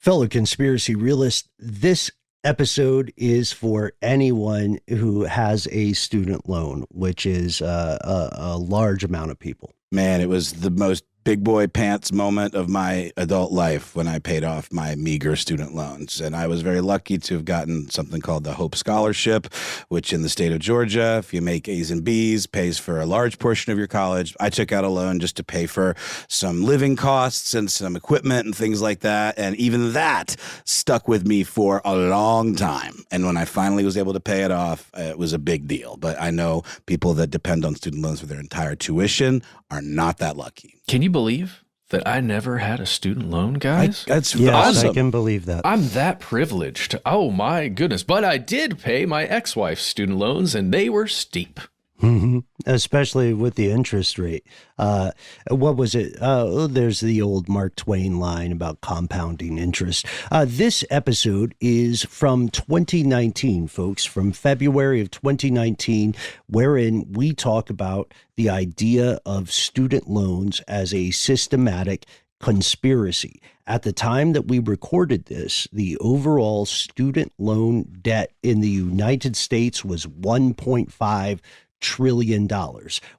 Fellow conspiracy realists, this episode is for anyone who has a student loan, which is a large amount of people. Man, it was the most big boy pants moment of my adult life when I paid off my meager student loans. And I was very lucky to have gotten something called the Hope Scholarship, which in the state of Georgia, if you make A's and B's, pays for a large portion of your college. I took out a loan just to pay for some living costs and some equipment and things like that. And even that stuck with me for a long time. And when I finally was able to pay it off, it was a big deal. But I know people that depend on student loans for their entire tuition are not that lucky. Can you believe that I never had a student loan, guys? That's yes, awesome. I can believe that. I'm that privileged. Oh, my goodness. But I did pay my ex-wife's student loans, and they were steep. Mm-hmm. Especially with the interest rate. What was it? There's the old Mark Twain line about compounding interest. This episode is from 2019, folks, from February of 2019, wherein we talk about the idea of student loans as a systematic conspiracy. At the time that we recorded this, the overall student loan debt in the United States was $1.5 trillion,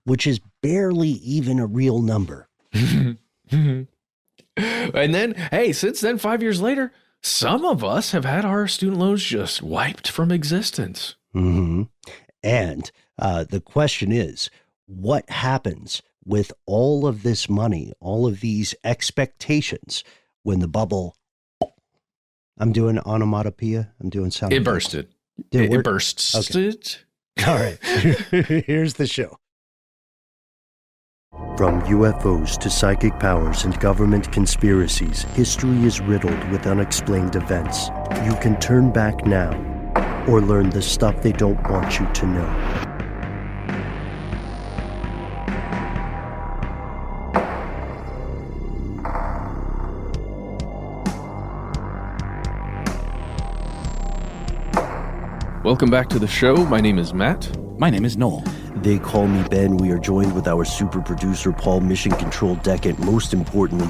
which is barely even a real number. And then, hey, since then, 5 years later, some of us have had our student loans just wiped from existence. Mm-hmm. And the question is, what happens with all of this money, all of these expectations when the bubble, I'm doing onomatopoeia, I'm doing sound. It bursted. Did It burst. Okay. All right, here's the show. From UFOs to psychic powers and government conspiracies, history is riddled with unexplained events. You can turn back now or learn the stuff they don't want you to know. Welcome back to the show. My name is Matt. My name is Noel. They call me Ben. We are joined with our super producer, Paul, Mission Control Decant. Most importantly,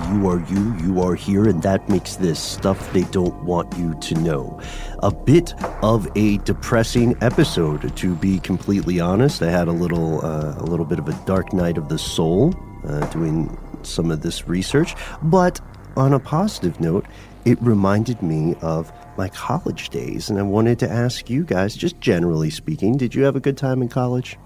you are here, and that makes this stuff they don't want you to know. A bit of a depressing episode, to be completely honest. I had a little bit of a dark night of the soul doing some of this research, but on a positive note, it reminded me of my college days, and I wanted to ask you guys, just generally speaking, did you have a good time in college?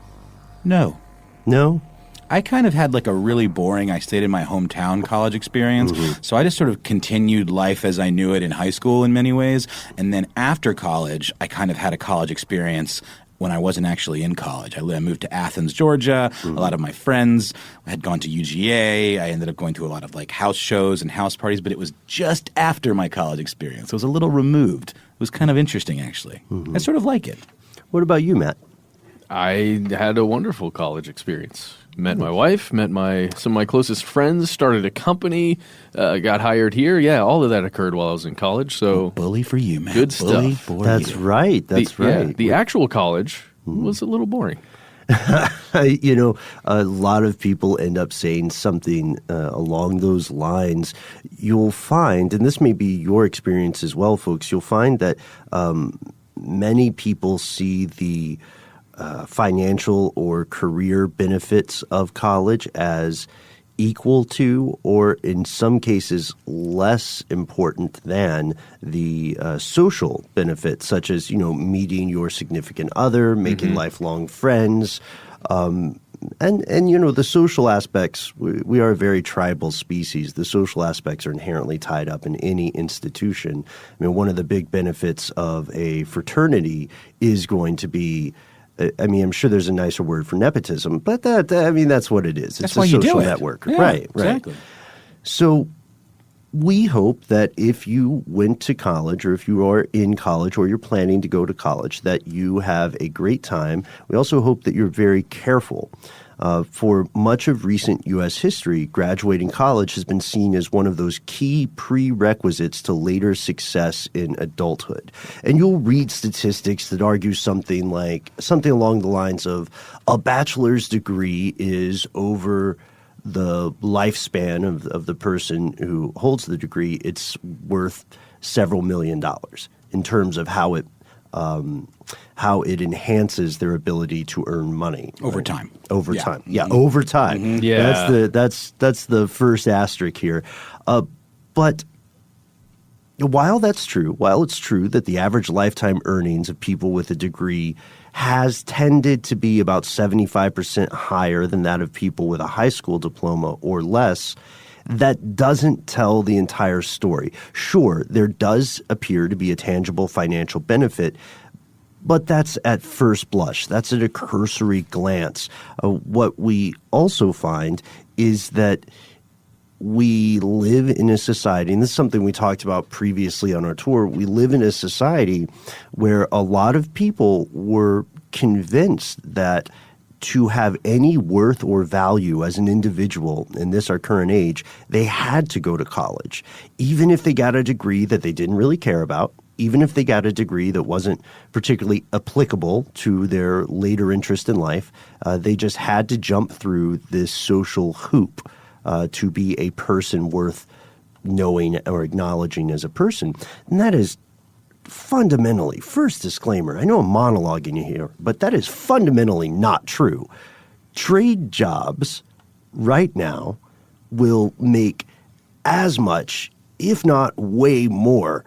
No. No? I kind of had like a really boring, I stayed in my hometown college experience. Mm-hmm. So I just sort of continued life as I knew it in high school in many ways. And then after college, I kind of had a college experience when I wasn't actually in college. I moved to Athens, Georgia. Mm-hmm. A lot of my friends had gone to UGA. I ended up going to a lot of like house shows and house parties, but it was just after my college experience. It was a little removed. It was kind of interesting, actually. Mm-hmm. I sort of like it. What about you, Matt? I had a wonderful college experience. Met my wife, met some of my closest friends, started a company, got hired here. Yeah, all of that occurred while I was in college. So bully for you, man. Good bully stuff. For That's you. Right. That's right. Yeah, the actual college was a little boring. You know, a lot of people end up saying something along those lines. You'll find, and this may be your experience as well, folks, you'll find that many people see the financial or career benefits of college as equal to, or in some cases less important than, the social benefits, such as, meeting your significant other, making lifelong friends, and the social aspects. We are a very tribal species. The social aspects are inherently tied up in any institution. I mean, one of the big benefits of a fraternity is going to be, I'm sure there's a nicer word for nepotism, but that's what it is. It's a social network. Yeah, right. Exactly. So we hope that if you went to college, or if you are in college, or you're planning to go to college, that you have a great time. We also hope that you're very careful. For much of recent U.S. history, graduating college has been seen as one of those key prerequisites to later success in adulthood. And you'll read statistics that argue something along the lines of a bachelor's degree is over the lifespan of the person who holds the degree. It's worth several $million in terms of how it enhances their ability to earn money Over time. Over Yeah. time. Yeah, over time. Mm-hmm. Yeah. That's the first asterisk here. But while it's true that the average lifetime earnings of people with a degree has tended to be about 75% higher than that of people with a high school diploma or less, that doesn't tell the entire story. Sure, there does appear to be a tangible financial benefit, but that's at first blush. That's at a cursory glance. What we also find is that we live in a society, and this is something we talked about previously on our tour, we live in a society where a lot of people were convinced that to have any worth or value as an individual in this our current age, they had to go to college. Even if they got a degree that they didn't really care about, even if they got a degree that wasn't particularly applicable to their later interest in life, they just had to jump through this social hoop to be a person worth knowing or acknowledging as a person. And that is fundamentally, first disclaimer, I know I'm monologuing you here, but that is fundamentally not true. Trade jobs right now will make as much, if not way more,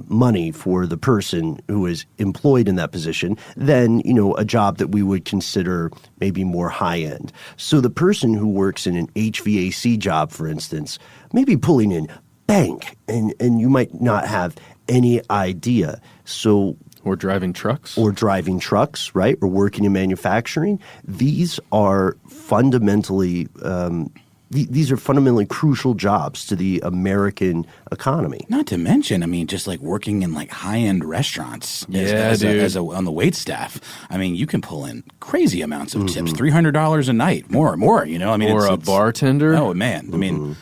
money for the person who is employed in that position than, a job that we would consider maybe more high end. So the person who works in an HVAC job, for instance, may be pulling in bank, and you might not have any idea. So Or driving trucks. Right? Or working in manufacturing. These are fundamentally crucial jobs to the American economy. Not to mention, just like working in like high-end restaurants on the wait staff. You can pull in crazy amounts of tips, $300 a night, more. Or a bartender. Oh man,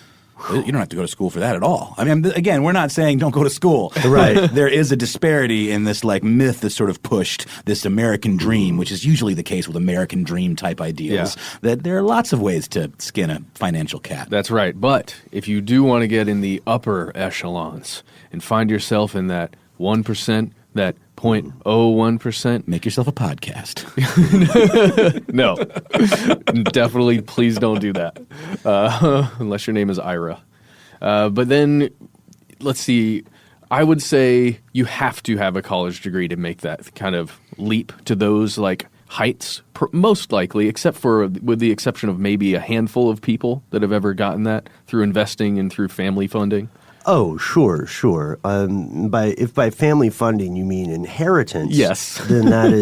you don't have to go to school for that at all. Again, we're not saying don't go to school. Right. There is a disparity in this like myth that's sort of pushed, this American dream, which is usually the case with American dream type ideals, that there are lots of ways to skin a financial cat. That's right. But if you do want to get in the upper echelons and find yourself in that 1%, that 0.01%, make yourself a podcast. No, definitely please don't do that unless your name is Ira. But then let's see, I would say you have to have a college degree to make that kind of leap to those like heights, most likely, with the exception of maybe a handful of people that have ever gotten that through investing and through family funding. Oh, sure. If by family funding you mean inheritance, yes, then that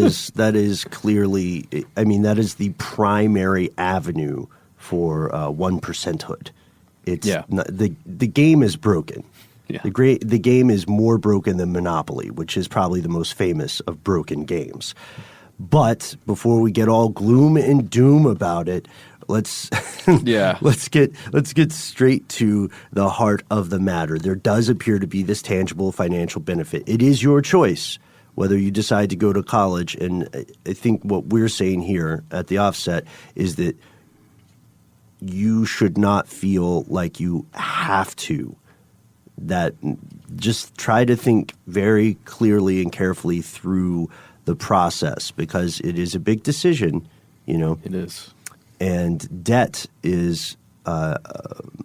is clearly, that is the primary avenue for 1%hood. The game is broken. Yeah. The game is more broken than Monopoly, which is probably the most famous of broken games. But before we get all gloom and doom about it, let's get straight to the heart of the matter. There does appear to be this tangible financial benefit. It is your choice whether you decide to go to college. And I think what we're saying here at the offset is that you should not feel like you have to. That just try to think very clearly and carefully through the process, because it is a big decision, It is. And debt is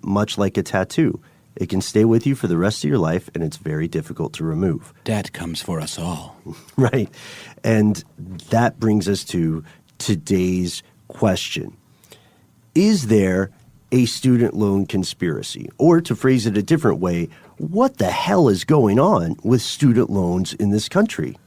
much like a tattoo. It can stay with you for the rest of your life, and it's very difficult to remove. Debt comes for us all. Right. And that brings us to today's question. Is there a student loan conspiracy? Or to phrase it a different way, what the hell is going on with student loans in this country?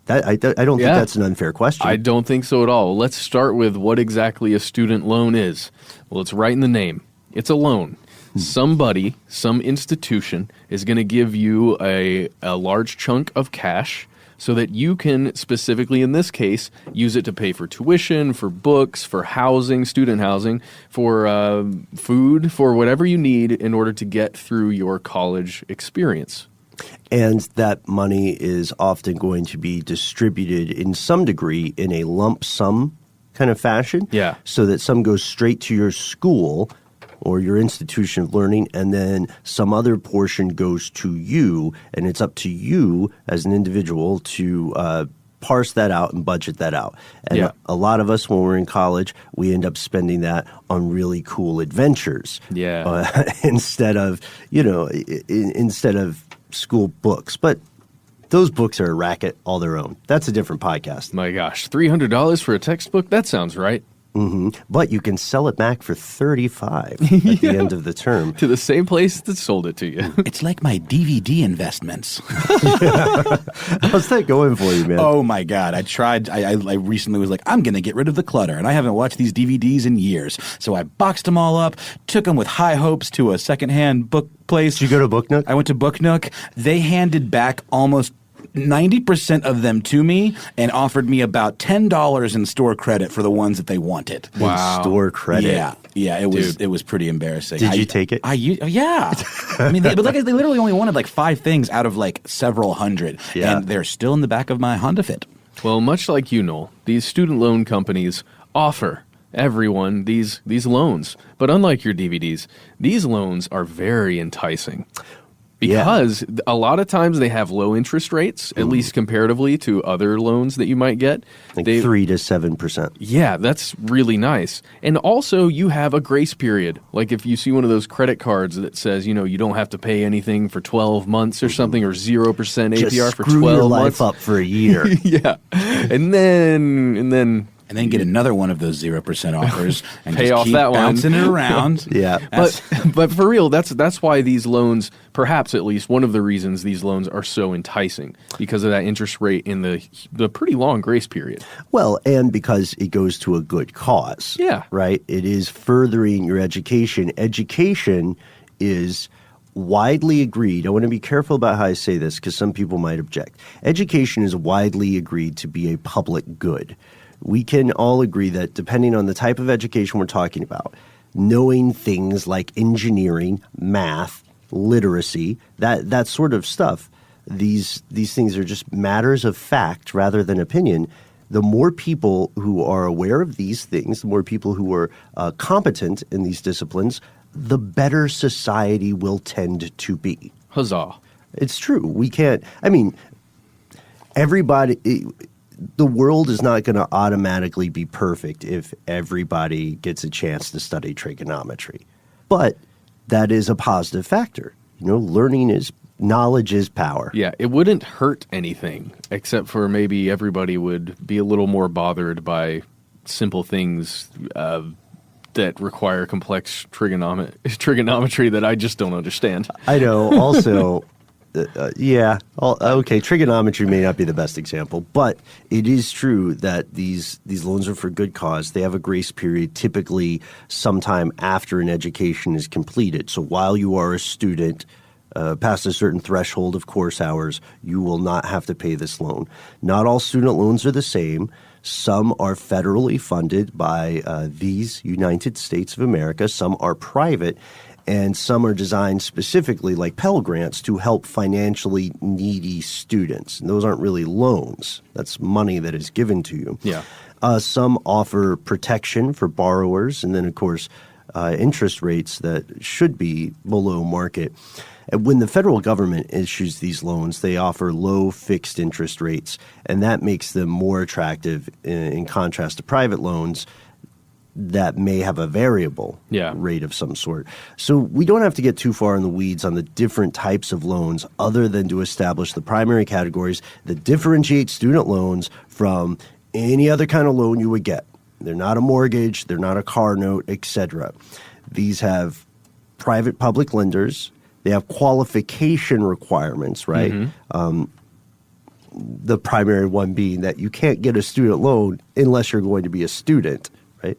I don't think that's an unfair question. I don't think so at all. Let's start with what exactly a student loan is. Well, it's right in the name. It's a loan. Somebody, some institution is going to give you a large chunk of cash so that you can, specifically in this case, use it to pay for tuition, for books, for housing, student housing, for food, for whatever you need in order to get through your college experience. And that money is often going to be distributed in some degree in a lump sum kind of fashion. Yeah. So that some goes straight to your school or your institution of learning, and then some other portion goes to you, and it's up to you as an individual to parse that out and budget that out. And a lot of us, when we're in college, we end up spending that on really cool adventures. Instead of, instead of school books. But those books are a racket all their own. That's a different podcast. My gosh, $300 for a textbook? That sounds right. But you can sell it back for $35 at the end of the term. To the same place that sold it to you. It's like my DVD investments. How's that going for you, man? Oh, my God. I tried. I recently was like, I'm going to get rid of the clutter, and I haven't watched these DVDs in years. So I boxed them all up, took them with high hopes to a secondhand book place. Did you go to Book Nook? I went to Book Nook. They handed back almost 90% of them to me and offered me about $10 in store credit for the ones that they wanted. Wow. Store credit. Yeah, it was pretty embarrassing. Did you take it? Yeah. I mean, they literally only wanted like 5 things out of like several hundred. Yeah. And they're still in the back of my Honda Fit. Well, much like you, Noel, these student loan companies offer everyone these loans. But unlike your DVDs, these loans are very enticing. Because a lot of times they have low interest rates, at least comparatively to other loans that you might get. Like 3 to 7%. Yeah, that's really nice. And also you have a grace period. Like if you see one of those credit cards that says, you don't have to pay anything for 12 months or something, or 0% APR for 12 months. Screw your life up for a year. Yeah. And then get another one of those 0% offers and pay just off keep that one. bouncing it around. But for real, that's why these loans, perhaps at least one of the reasons these loans are so enticing, because of that interest rate in the pretty long grace period. Well, and because it goes to a good cause. Yeah. Right? It is furthering your education. Education is widely agreed. I want to be careful about how I say this because some people might object. Education is widely agreed to be a public good. We can all agree that depending on the type of education we're talking about, knowing things like engineering, math, literacy, that sort of stuff, these things are just matters of fact rather than opinion. The more people who are aware of these things, the more people who are competent in these disciplines, the better society will tend to be. Huzzah. It's true. We can't – I mean, everybody – the world is not going to automatically be perfect if everybody gets a chance to study trigonometry. But that is a positive factor. Knowledge is power. Yeah, it wouldn't hurt anything, except for maybe everybody would be a little more bothered by simple things that require complex trigonometry that I just don't understand. I know. Also... okay. Trigonometry may not be the best example, but it is true that these loans are for good cause. They have a grace period typically sometime after an education is completed. So while you are a student, past a certain threshold of course hours, you will not have to pay this loan. Not all student loans are the same. Some are federally funded by these United States of America. Some are private. And some are designed specifically, like Pell Grants, to help financially needy students. And those aren't really loans. That's money that is given to you. Yeah. Some offer protection for borrowers, and then, of course, interest rates that should be below market. And when the federal government issues these loans, they offer low fixed interest rates, and that makes them more attractive in contrast to private loans that may have a variable rate of some sort. So we don't have to get too far in the weeds on the different types of loans other than to establish the primary categories that differentiate student loans from any other kind of loan you would get. They're not a mortgage, they're not a car note, etc. These have private public lenders. They have qualification requirements, right? Mm-hmm. The primary one being that you can't get a student loan unless you're going to be a student. Right?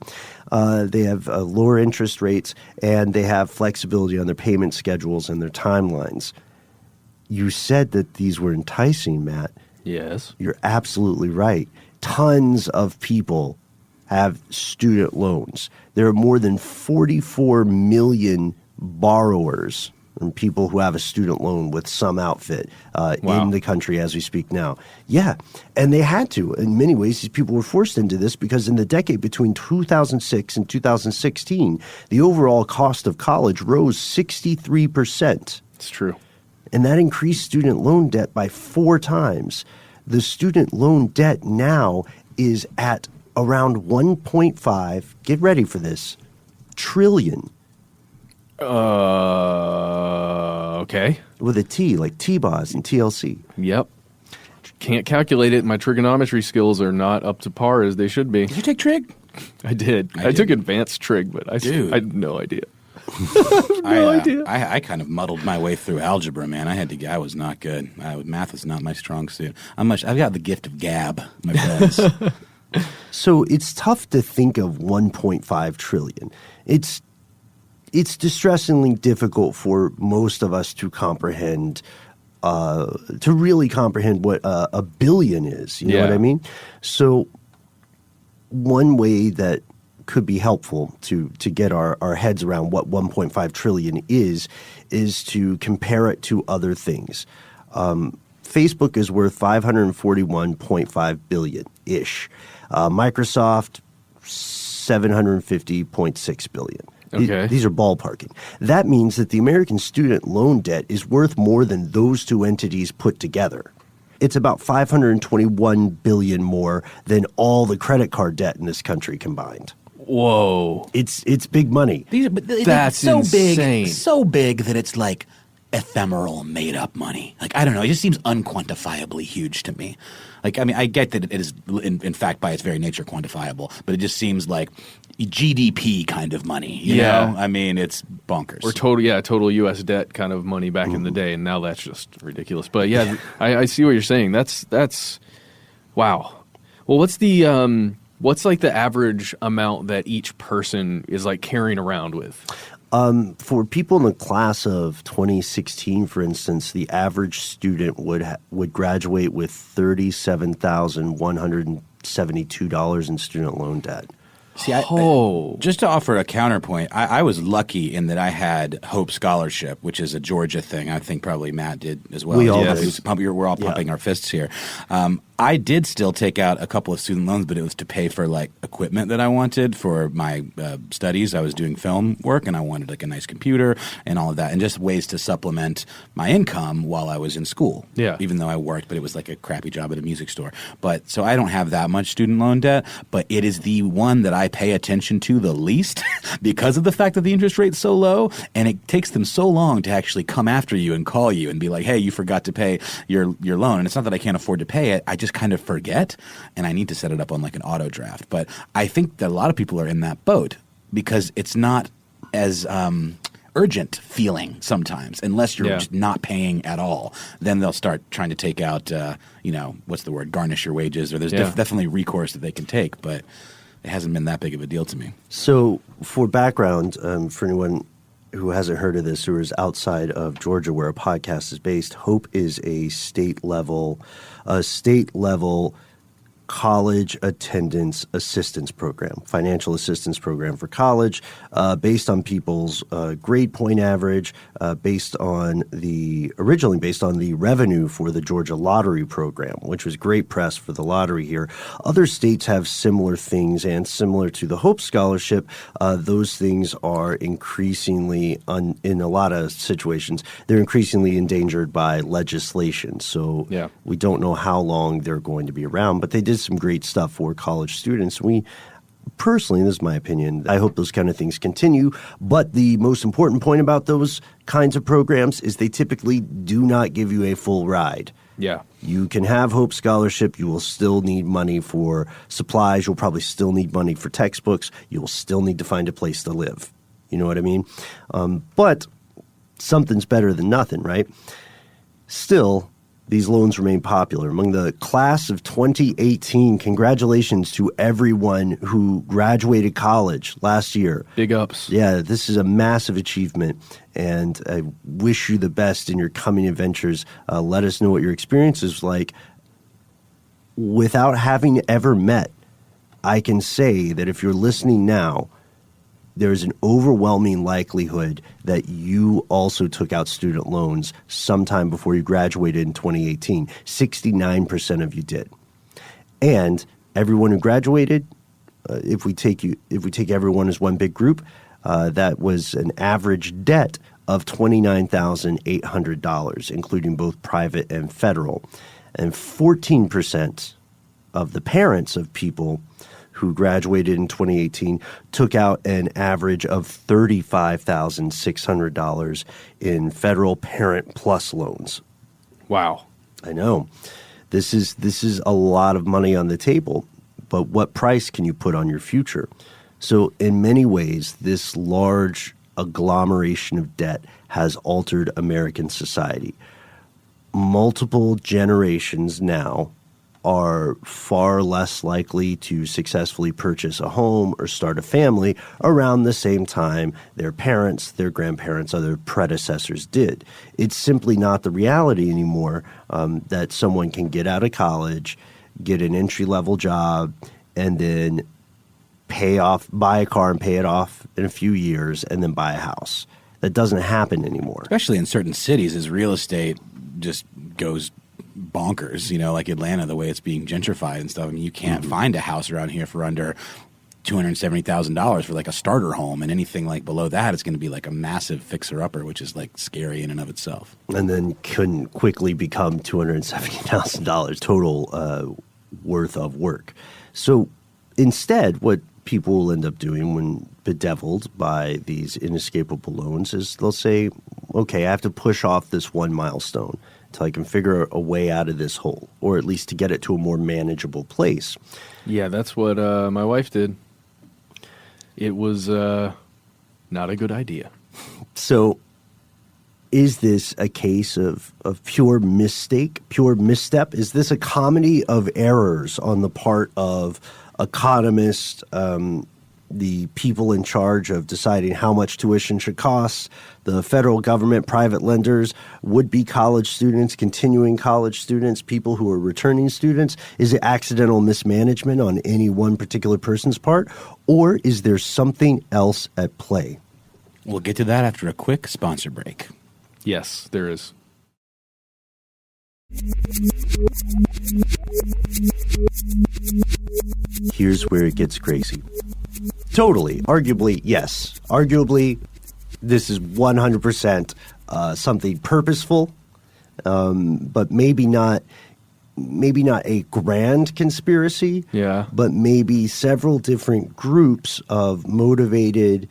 They have lower interest rates, and they have flexibility on their payment schedules and their timelines. You said that these were enticing, Matt. Yes. You're absolutely right. Tons of people have student loans. There are more than 44 million borrowers, and people who have a student loan with some outfit Wow. in the country as we speak now. Yeah, and they had to. In many ways, these people were forced into this because in the decade between 2006 and 2016, the overall cost of college rose 63%. It's true. And that increased student loan debt by 4 times. The student loan debt now is at around 1.5, get ready for this, trillion. Okay. With a T, like T-Boz and TLC. Yep. Can't calculate it. My trigonometry skills are not up to par as they should be. Did you take trig? I did. I took advanced trig, but I had no idea. No idea. I kind of muddled my way through algebra, man. I was not good. Math is not my strong suit. I've got the gift of gab, my friends. So it's tough to think of 1.5 trillion. It's distressingly difficult for most of us to comprehend, to really comprehend what a billion is. You know what I mean? So one way that could be helpful to get our heads around what 1.5 trillion is to compare it to other things. Facebook is worth 541.5 billion-ish. Microsoft, 750.6 billion. Okay. These are ballparking. That means that the American student loan debt is worth more than those two entities put together. It's about 521 billion more than all the credit card debt in this country combined. Whoa. It's big money. That's so insane. big, so big that it's like ephemeral, made-up money. Like, I don't know. It just seems unquantifiably huge to me. Like, I mean, I get that it is, in fact, by its very nature, quantifiable, but it just seems like GDP kind of money. You know? I mean, it's bonkers. Or total U.S. debt kind of money back in the day, and now that's just ridiculous. But yeah, I see what you're saying. That's wow. Well, what's like the average amount that each person is like carrying around with? For people in the class of 2016, for instance, the average student would graduate with $37,172 in student loan debt. See, just to offer a counterpoint, I was lucky in that I had Hope Scholarship, which is a Georgia thing. I think probably Matt did as well. We all did. We're all pumping our fists here. I did still take out a couple of student loans, but it was to pay for like equipment that I wanted for my studies. I was doing film work, and I wanted like a nice computer and all of that, and just ways to supplement my income while I was in school. Yeah. Even though I worked, but it was like a crappy job at a music store. But so I don't have that much student loan debt, but it is the one that I pay attention to the least because of the fact that the interest rate's so low, and it takes them so long to actually come after you and call you and be like, hey, you forgot to pay your loan. And it's not that I can't afford to pay it. I just kind of forget, and I need to set it up on like an auto draft. But I think that a lot of people are in that boat because it's not as urgent feeling sometimes, unless you're just not paying at all. Then they'll start trying to take out, what's the word, garnish your wages, or there's definitely recourse that they can take, but it hasn't been that big of a deal to me. So for background, for anyone who hasn't heard of this or is outside of Georgia where a podcast is based, HOPE is a state level college attendance assistance program, financial assistance program for college, based on people's grade point average, originally based on the revenue for the Georgia lottery program, which was great press for the lottery here. Other states have similar things, and similar to the Hope Scholarship, those things are increasingly, in a lot of situations, they're increasingly endangered by legislation. So we don't know how long they're going to be around, but they did some great stuff for college students. Personally, this is my opinion, I hope those kind of things continue, but the most important point about those kinds of programs is they typically do not give you a full ride. Yeah. You can have Hope Scholarship. You will still need money for supplies. You'll probably still need money for textbooks. You'll still need to find a place to live. You know what I mean? But something's better than nothing, right? Still, these loans remain popular. Among the class of 2018, congratulations to everyone who graduated college last year. Big ups. Yeah, this is a massive achievement, and I wish you the best in your coming adventures. Let us know what your experience is like. Without having ever met, I can say that if you're listening now, there's an overwhelming likelihood that you also took out student loans sometime before you graduated in 2018. 69% of you did. And everyone who graduated, if we take everyone as one big group, that was an average debt of $29,800, including both private and federal. And 14% of the parents of people who graduated in 2018 took out an average of $35,600 in federal Parent Plus loans. Wow. I know. This is a lot of money on the table, but what price can you put on your future? So in many ways, this large agglomeration of debt has altered American society. Multiple generations now are far less likely to successfully purchase a home or start a family around the same time their parents, their grandparents, other predecessors did. It's simply not the reality anymore that someone can get out of college, get an entry-level job, and then buy a car and pay it off in a few years, and then buy a house. That doesn't happen anymore. Especially in certain cities as real estate just goes bonkers, like Atlanta, the way it's being gentrified and stuff. I mean, you can't find a house around here for under $270,000 for like a starter home, and anything like below that is going to be like a massive fixer-upper, which is like scary in and of itself. And then can quickly become $270,000 total worth of work. So instead, what people will end up doing when bedeviled by these inescapable loans is they'll say, okay, I have to push off this one milestone until I can figure a way out of this hole, or at least to get it to a more manageable place. Yeah, that's what my wife did. It was not a good idea. So is this a case of pure mistake, pure misstep? Is this a comedy of errors on the part of economists, the people in charge of deciding how much tuition should cost, the federal government, private lenders, would-be college students, continuing college students, people who are returning students? Is it accidental mismanagement on any one particular person's part, or is there something else at play? We'll get to that after a quick sponsor break. Yes, there is. Here's where it gets crazy. Totally. Arguably, yes. Arguably, this is 100% something purposeful, but maybe not a grand conspiracy. Yeah. But maybe several different groups of motivated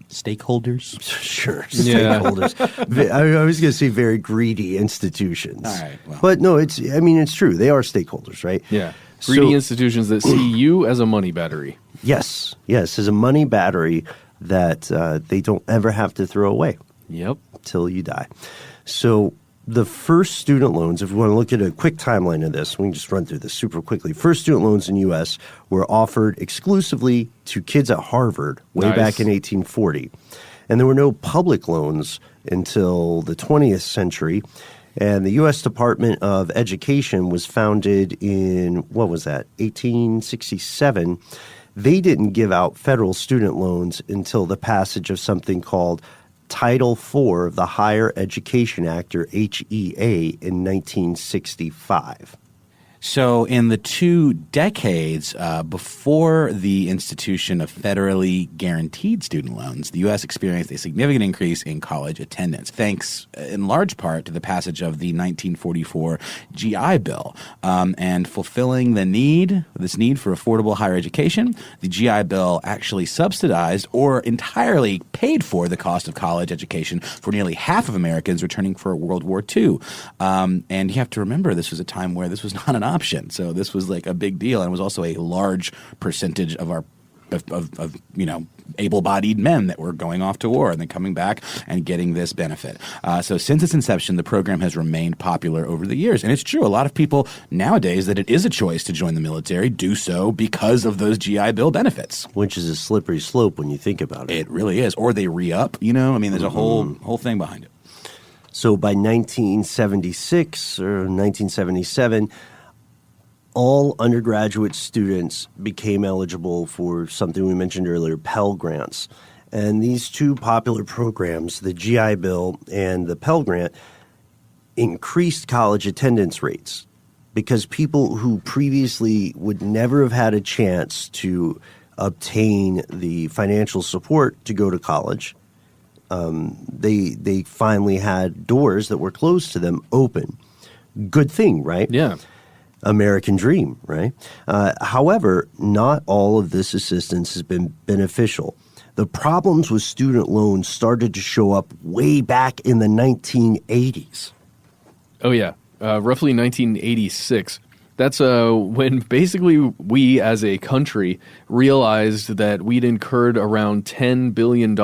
stakeholders. Sure, Yeah. stakeholders. I was going to say very greedy institutions. All right. Well. But no, it's true. They are stakeholders, right? Yeah. Greedy So- institutions that see you as a money battery. Yes, as a money battery that they don't ever have to throw away Yep. till you die. So the first student loans, if we want to look at a quick timeline of this, we can just run through this super quickly. First student loans in the U.S. were offered exclusively to kids at Harvard way Nice. back in 1840. And there were no public loans until the 20th century. And the U.S. Department of Education was founded in, 1867. They didn't give out federal student loans until the passage of something called Title IV of the Higher Education Act, or HEA, in 1965. So in the 2 decades before the institution of federally guaranteed student loans, the U.S. experienced a significant increase in college attendance, thanks in large part to the passage of the 1944 GI Bill. And fulfilling this need for affordable higher education, the GI Bill actually subsidized or entirely paid for the cost of college education for nearly half of Americans returning for World War II. And you have to remember, this was a time where this was not an option. So this was like a big deal, and it was also a large percentage of our able-bodied men that were going off to war and then coming back and getting this benefit. So since its inception, the program has remained popular over the years. And it's true, a lot of people nowadays that it is a choice to join the military do so because of those GI Bill benefits. Which is a slippery slope when you think about it. It really is. Or they re-up, there's a whole thing behind it. So by 1976 or 1977, all undergraduate students became eligible for something we mentioned earlier, Pell Grants. And these two popular programs, the GI Bill and the Pell Grant, increased college attendance rates because people who previously would never have had a chance to obtain the financial support to go to college, they finally had doors that were closed to them open. Good thing, right? Yeah. American dream, right? However, not all of this assistance has been beneficial. The problems with student loans started to show up way back in the 1980s. Oh, yeah. Roughly 1986. That's when basically we as a country realized that we'd incurred around $10 billion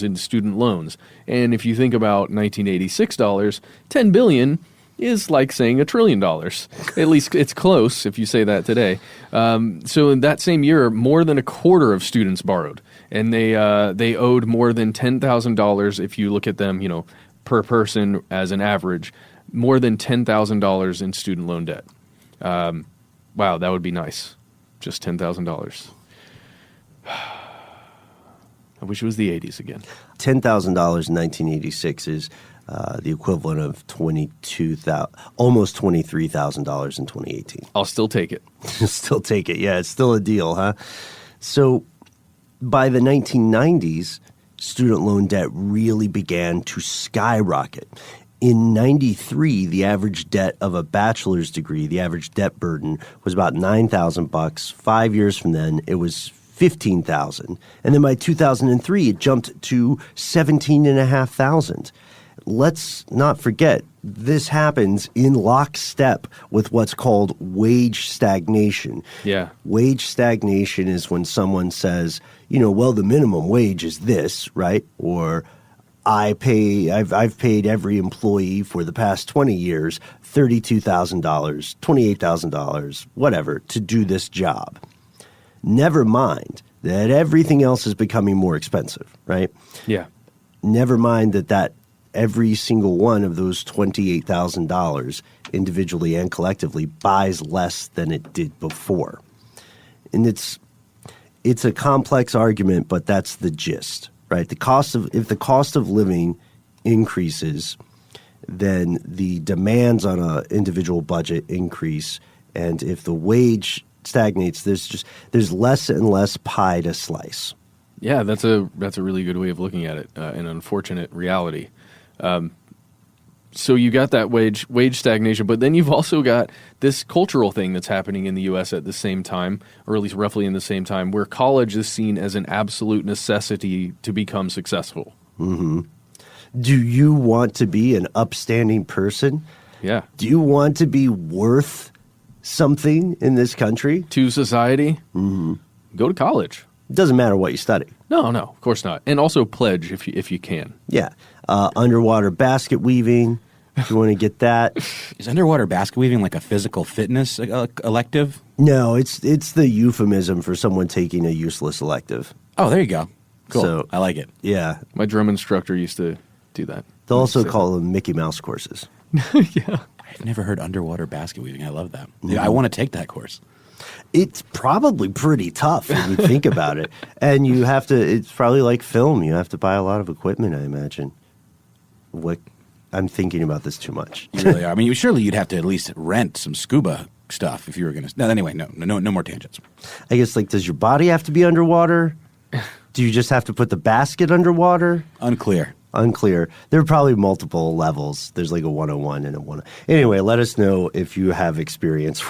in student loans. And if you think about 1986 dollars, $10 billion is like saying $1 trillion. At least it's close if you say that today. So in that same year, more than a quarter of students borrowed. And they owed more than $10,000 if you look at them, per person as an average, more than $10,000 in student loan debt. Wow, that would be nice. Just $10,000. I wish it was the 80s again. $10,000 in 1986 is the equivalent of almost $23,000 in 2018. I'll still take it. Still take it. Yeah, it's still a deal, huh? So by the 1990s, student loan debt really began to skyrocket. In 93, the average debt of a bachelor's degree, the average debt burden was about $9,000. 5 years from then, it was $15,000. And then by 2003, it jumped to $17,500. Let's not forget, this happens in lockstep with what's called wage stagnation. Yeah. Wage stagnation is when someone says, well, the minimum wage is this, right? Or I've paid every employee for the past 20 years $32,000, $28,000, whatever, to do this job. Never mind that everything else is becoming more expensive, right? Yeah. Never mind that every single one of those $28,000 individually and collectively buys less than it did before. And it's a complex argument, but that's the gist, right? If the cost of living increases, then the demands on an individual budget increase, and if the wage stagnates, there's less and less pie to slice. Yeah, that's a really good way of looking at it. An unfortunate reality. So you got that wage stagnation, but then you've also got this cultural thing that's happening in the U.S. at the same time, or at least roughly in the same time, where college is seen as an absolute necessity to become successful. Mm-hmm. Do you want to be an upstanding person? Yeah. Do you want to be worth something in this country? To society? Mm-hmm. Go to college. It doesn't matter what you study. No, of course not. And also pledge if you can. Yeah. Underwater basket weaving, if you want to get that. Is underwater basket weaving like a physical fitness elective? No, it's the euphemism for someone taking a useless elective. Oh, there you go. Cool. So, I like it. Yeah. My drum instructor used to do that. They'll also call them Mickey Mouse courses. Yeah. I've never heard underwater basket weaving. I love that. Mm-hmm. I want to take that course. It's probably pretty tough when you think about it. And it's probably like film. You have to buy a lot of equipment, I imagine. I'm thinking about this too much. You really are. I mean, surely you'd have to at least rent some scuba stuff if you were going to. No, anyway, no more tangents. I guess, does your body have to be underwater? Do you just have to put the basket underwater? Unclear. There are probably multiple levels. There's like a 101 and a 1. Anyway, let us know if you have experience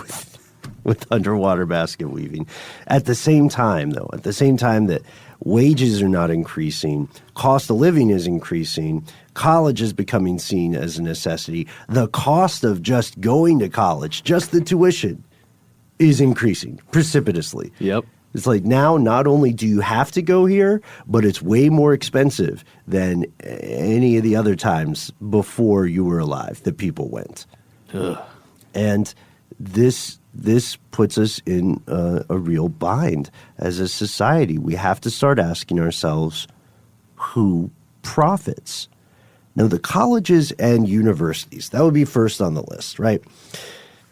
with underwater basket weaving. At the same time that wages are not increasing, cost of living is increasing, college is becoming seen as a necessity, the cost of just going to college, just the tuition, is increasing precipitously. Yep. It's like now not only do you have to go here, but it's way more expensive than any of the other times before you were alive that people went. Ugh. And this puts us in a real bind as a society. We have to start asking ourselves, who profits? Now, the colleges and universities, that would be first on the list, right?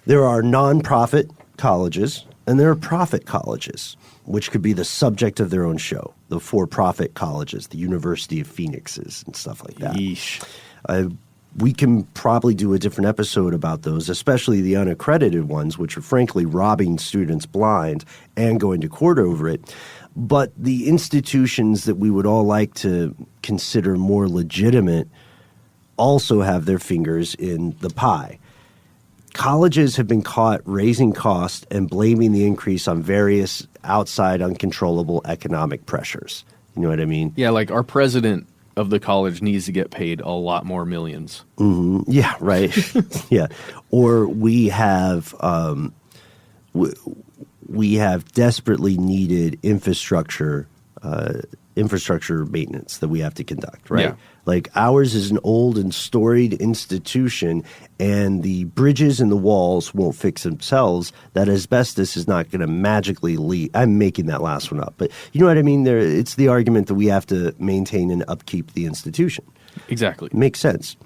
There are nonprofit colleges and there are profit colleges, which could be the subject of their own show, the for-profit colleges, the University of Phoenixes and stuff like that. Yeesh. We can probably do a different episode about those, especially the unaccredited ones, which are frankly robbing students blind and going to court over it. But the institutions that we would all like to consider more legitimate also have their fingers in the pie. Colleges have been caught raising costs and blaming the increase on various outside uncontrollable economic pressures. You know what I mean? Yeah, like our president of the college needs to get paid a lot more millions. Mm-hmm. Yeah, right. Yeah. Or we have desperately needed infrastructure maintenance that we have to conduct, right? Yeah. Like ours is an old and storied institution, and the bridges and the walls won't fix themselves. That asbestos is not going to magically leak. I'm making that last one up, but you know what I mean? It's the argument that we have to maintain and upkeep the institution. Exactly. Makes sense.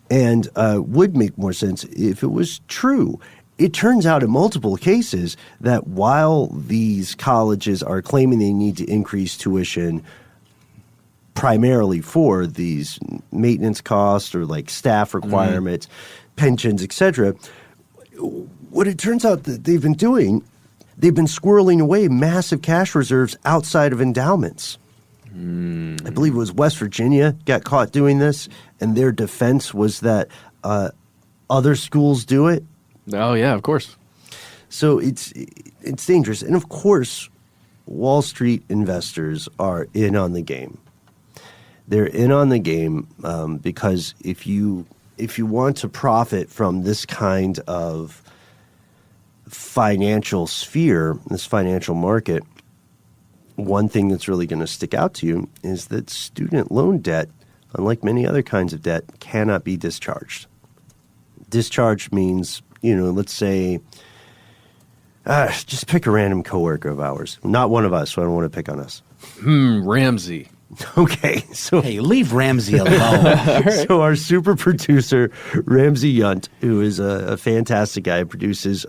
And would make more sense if it was true. It turns out in multiple cases that while these colleges are claiming they need to increase tuition primarily for these maintenance costs or like staff requirements, pensions, etc., what it turns out that they've been doing, they've been squirreling away massive cash reserves outside of endowments. I believe it was West Virginia got caught doing this, and their defense was that other schools do it. Oh, yeah, of course. So it's dangerous. And of course, Wall Street investors are in on the game. They're in on the game because if you want to profit from this kind of financial sphere, this financial market, one thing that's really going to stick out to you is that student loan debt, unlike many other kinds of debt, cannot be discharged. Discharge means, let's say, just pick a random coworker of ours. Not one of us, so I don't want to pick on us. Ramsey. Okay, so Hey, leave Ramsey alone. Right. So our super producer Ramsey Yunt, who is a fantastic guy, produces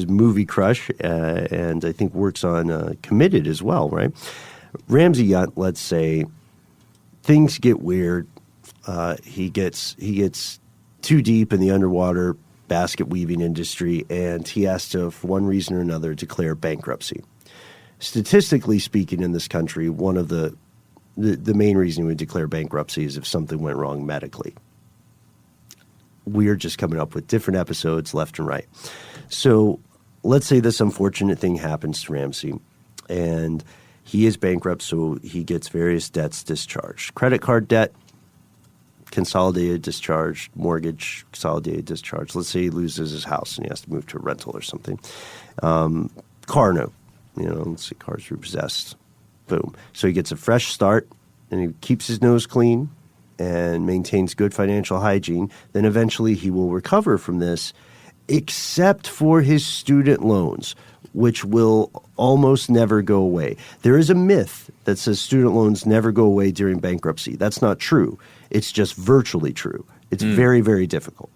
Movie Crush and I think works on Committed as well, right? Ramsey Yunt, let's say, things get weird. He gets too deep in the underwater basket weaving industry, and he has to, for one reason or another, declare bankruptcy. Statistically speaking, in this country, one of the main reason we declare bankruptcy is if something went wrong medically. We're just coming up with different episodes left and right. So let's say this unfortunate thing happens to Ramsey, and he is bankrupt, so he gets various debts discharged. Credit card debt, consolidated discharge, mortgage, consolidated discharge. Let's say he loses his house and he has to move to a rental or something. Car note. Let's say car's repossessed. Boom. So he gets a fresh start, and he keeps his nose clean and maintains good financial hygiene. Then eventually he will recover from this, except for his student loans, which will almost never go away. There is a myth that says student loans never go away during bankruptcy. That's not true. It's just virtually true. It's very, very difficult.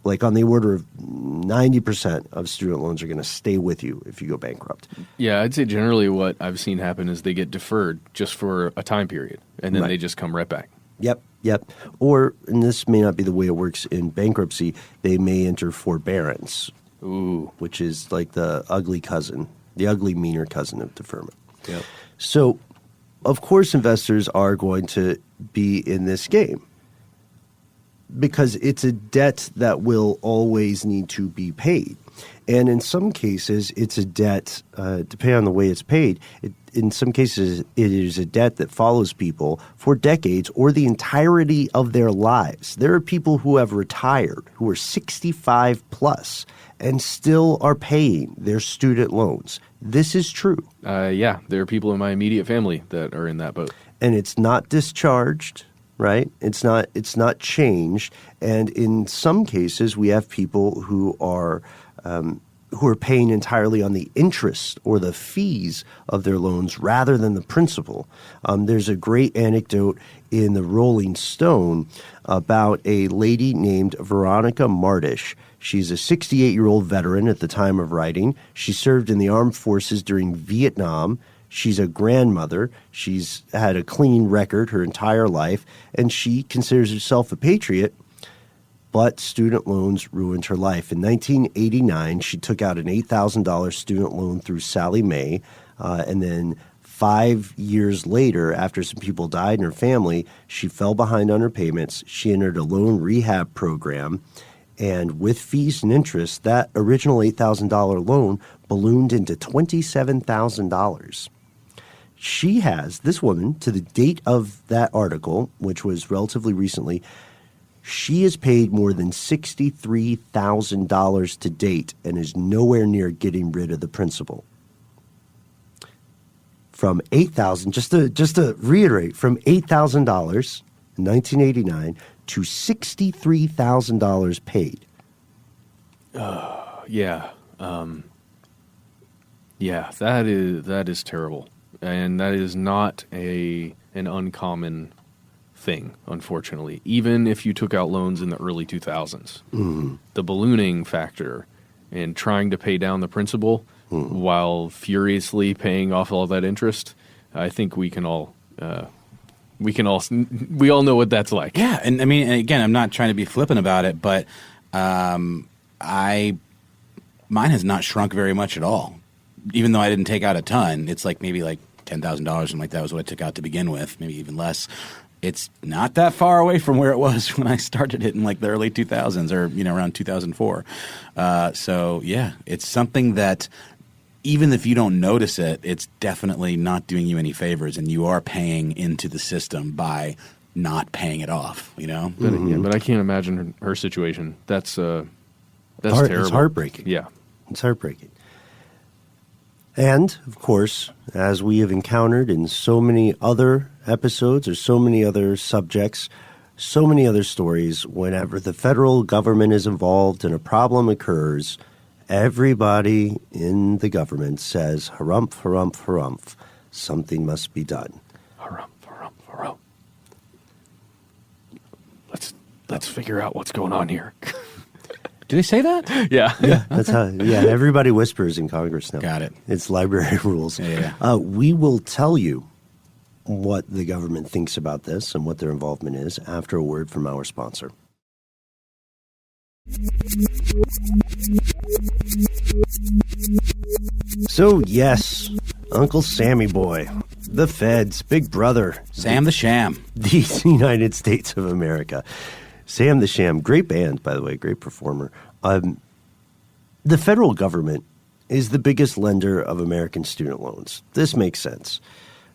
Like on the order of 90% of student loans are going to stay with you if you go bankrupt. Yeah, I'd say generally what I've seen happen is they get deferred just for a time period, and then Right. they just come right back. Yep. Or, and this may not be the way it works in bankruptcy, they may enter forbearance, Ooh. which is like the ugly cousin, the ugly, meaner cousin of deferment. Yep. So, of course, investors are going to be in this game because it's a debt that will always need to be paid. And in some cases, it's a debt, depending on the way it's paid, in some cases, it is a debt that follows people for decades or the entirety of their lives. There are people who have retired, who are 65 plus, and still are paying their student loans. This is true. Yeah, there are people in my immediate family that are in that boat. And it's not discharged, right? It's not changed. And in some cases, we have people who are who are paying entirely on the interest or the fees of their loans rather than the principal. There's a great anecdote in the Rolling Stone about a lady named Veronica Martish. She's a 68-year-old veteran at the time of writing. She served in the armed forces during Vietnam. She's a grandmother. She's had a clean record her entire life, and she considers herself a patriot. But student loans ruined her life. In 1989, she took out an $8,000 student loan through Sallie Mae. And then 5 years later, after some people died in her family, she fell behind on her payments. She entered a loan rehab program. And with fees and interest, that original $8,000 loan ballooned into $27,000. She has, this woman, to the date of that article, which was relatively recently, she has paid more than $63,000 to date and is nowhere near getting rid of the principal. From $8,000, just to reiterate, from $8,000 in 1989 to $63,000 paid. Yeah, that is terrible, and that is not an uncommon thing, unfortunately. Even if you took out loans in the early 2000s, the ballooning factor and trying to pay down the principal while furiously paying off all that interest, I think we all know what that's like. Yeah, and I mean, again, I'm not trying to be flippant about it, but mine has not shrunk very much at all. Even though I didn't take out a ton, it's like maybe like $10,000, something like that was what I took out to begin with, maybe even less. It's not that far away from where it was when I started it in like the early 2000s or, around 2004. So, yeah, it's something that even if you don't notice it, it's definitely not doing you any favors, and you are paying into the system by not paying it off, But I can't imagine her situation. That's terrible. It's heartbreaking. Yeah. It's heartbreaking. And, of course, as we have encountered in so many other episodes or so many other subjects, so many other stories, whenever the federal government is involved and a problem occurs, everybody in the government says, harumph, harumph, harumph, something must be done. Harumph, harumph, harumph. Let's figure out what's going on here. Do they say that? Yeah. That's how. Yeah, everybody whispers in Congress now. Got it. It's library rules. Yeah. We will tell you what the government thinks about this and what their involvement is after a word from our sponsor. So, yes, Uncle Sammy Boy, the feds, Big Brother. Sam the Sham. The United States of America. Sam the Sham, great band, by the way, great performer. The federal government is the biggest lender of American student loans. This makes sense.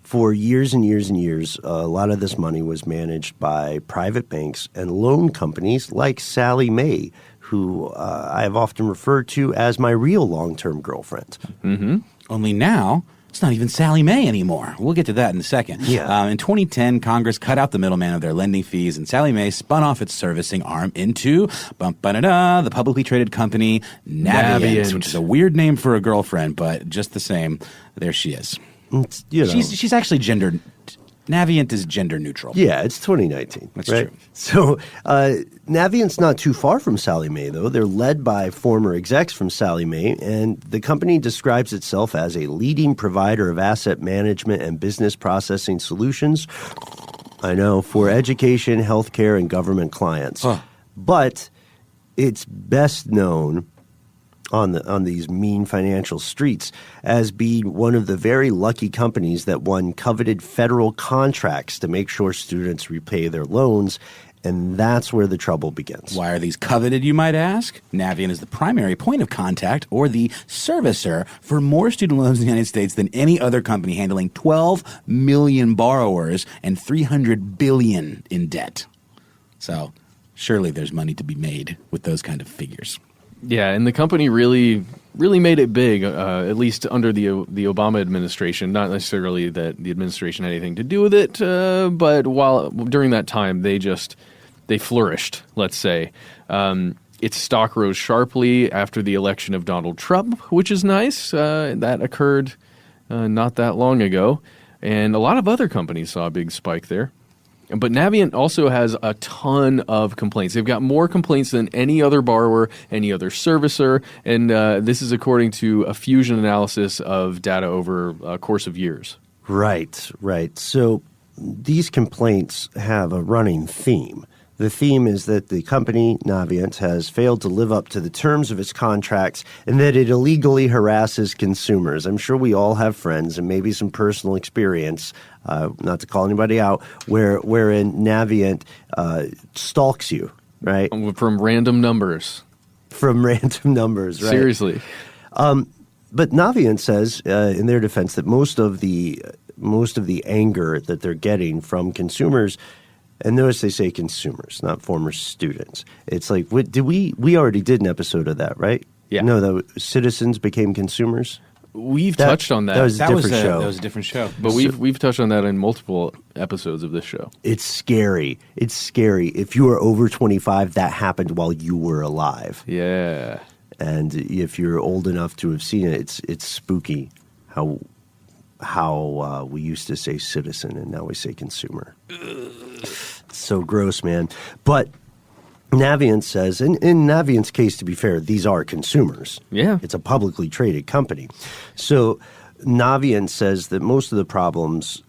For years and years and years, a lot of this money was managed by private banks and loan companies like Sallie Mae, who I have often referred to as my real long-term girlfriend. Mm-hmm. Only now, it's not even Sallie Mae anymore. We'll get to that in a second. Yeah. In 2010, Congress cut out the middleman of their lending fees, and Sallie Mae spun off its servicing arm into the publicly traded company Navient, which is a weird name for a girlfriend, but just the same, there she is. She's actually gender. Navient is gender neutral. Yeah, it's 2019. That's right? true. So Navient's not too far from Sallie Mae, though. They're led by former execs from Sallie Mae, and the company describes itself as a leading provider of asset management and business processing solutions. I know, for education, healthcare, and government clients. But it's best known on these mean financial streets as being one of the very lucky companies that won coveted federal contracts to make sure students repay their loans, and that's where the trouble begins. Why are these coveted, you might ask? Navient is the primary point of contact, or the servicer, for more student loans in the United States than any other company, handling 12 million borrowers and $300 billion in debt. So surely there's money to be made with those kind of figures. Yeah, and the company really made it big, at least under the Obama administration. Not necessarily that the administration had anything to do with it, but during that time, they flourished, let's say. Its stock rose sharply after the election of Donald Trump, which is nice. That occurred not that long ago. And a lot of other companies saw a big spike there. But Navient also has a ton of complaints. They've got more complaints than any other borrower, any other servicer, and this is according to a fusion analysis of data over a course of years. Right. So these complaints have a running theme. The theme is that the company, Navient, has failed to live up to the terms of its contracts and that it illegally harasses consumers. I'm sure we all have friends and maybe some personal experience, not to call anybody out, wherein Navient stalks you, right? From random numbers. From random numbers, right? Seriously. But Navient says, in their defense, that most of the anger that they're getting from consumers. And notice they say consumers, not former students. It's like, we already did an episode of that, right? Yeah. No, the citizens became consumers. We've touched on that. That was a different show. That was a different show. But we've touched on that in multiple episodes of this show. It's scary. It's scary. If you are over 25, that happened while you were alive. Yeah. And if you're old enough to have seen it, it's spooky how we used to say citizen and now we say consumer. So gross, man. But Navient says, in Navient's case, to be fair, these are consumers. Yeah. It's a publicly traded company. So Navient says that most of the problems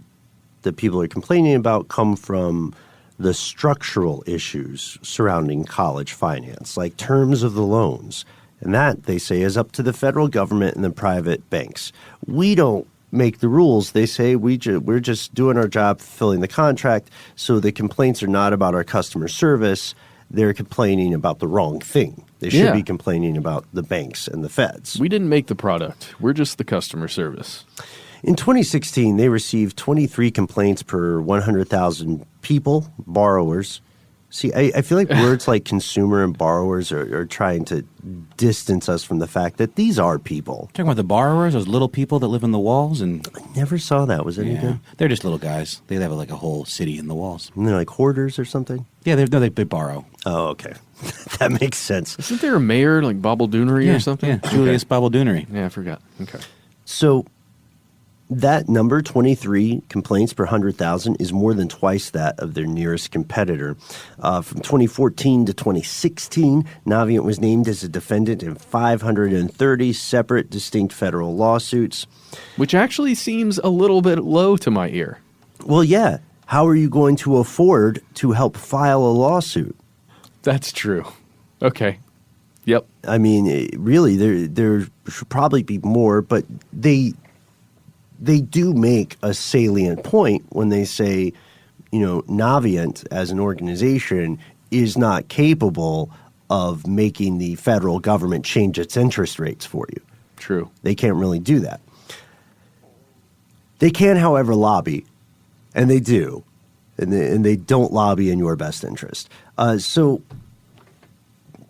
that people are complaining about come from the structural issues surrounding college finance, like terms of the loans. And that, they say, is up to the federal government and the private banks. We don't make the rules. They say we're just doing our job, fulfilling the contract, so the complaints are not about our customer service. They're complaining about the wrong thing. They should be complaining about the banks and the feds. We didn't make the product. We're just the customer service. In 2016, they received 23 complaints per 100,000 people, borrowers. See, I feel like words like consumer and borrowers are trying to distance us from the fact that these are people. Talking about the borrowers, those little people that live in the walls, and I never saw that. Was that any good? They're just little guys. They have like a whole city in the walls. And they're like hoarders or something? Yeah, they borrow. Oh, okay. That makes sense. Isn't there a mayor like Bobble-Doonery or something? Yeah, Julius Bobble-Doonery. Yeah, I forgot. Okay. So that number, 23 complaints per 100,000, is more than twice that of their nearest competitor. From 2014 to 2016, Navient was named as a defendant in 530 separate, distinct federal lawsuits. Which actually seems a little bit low to my ear. Well, yeah. How are you going to afford to help file a lawsuit? That's true. Okay. Yep. I mean, really, there should probably be more, but they do make a salient point when they say, Navient as an organization is not capable of making the federal government change its interest rates for you. True. They can't really do that. They can, however, lobby, and they do, and they don't lobby in your best interest. So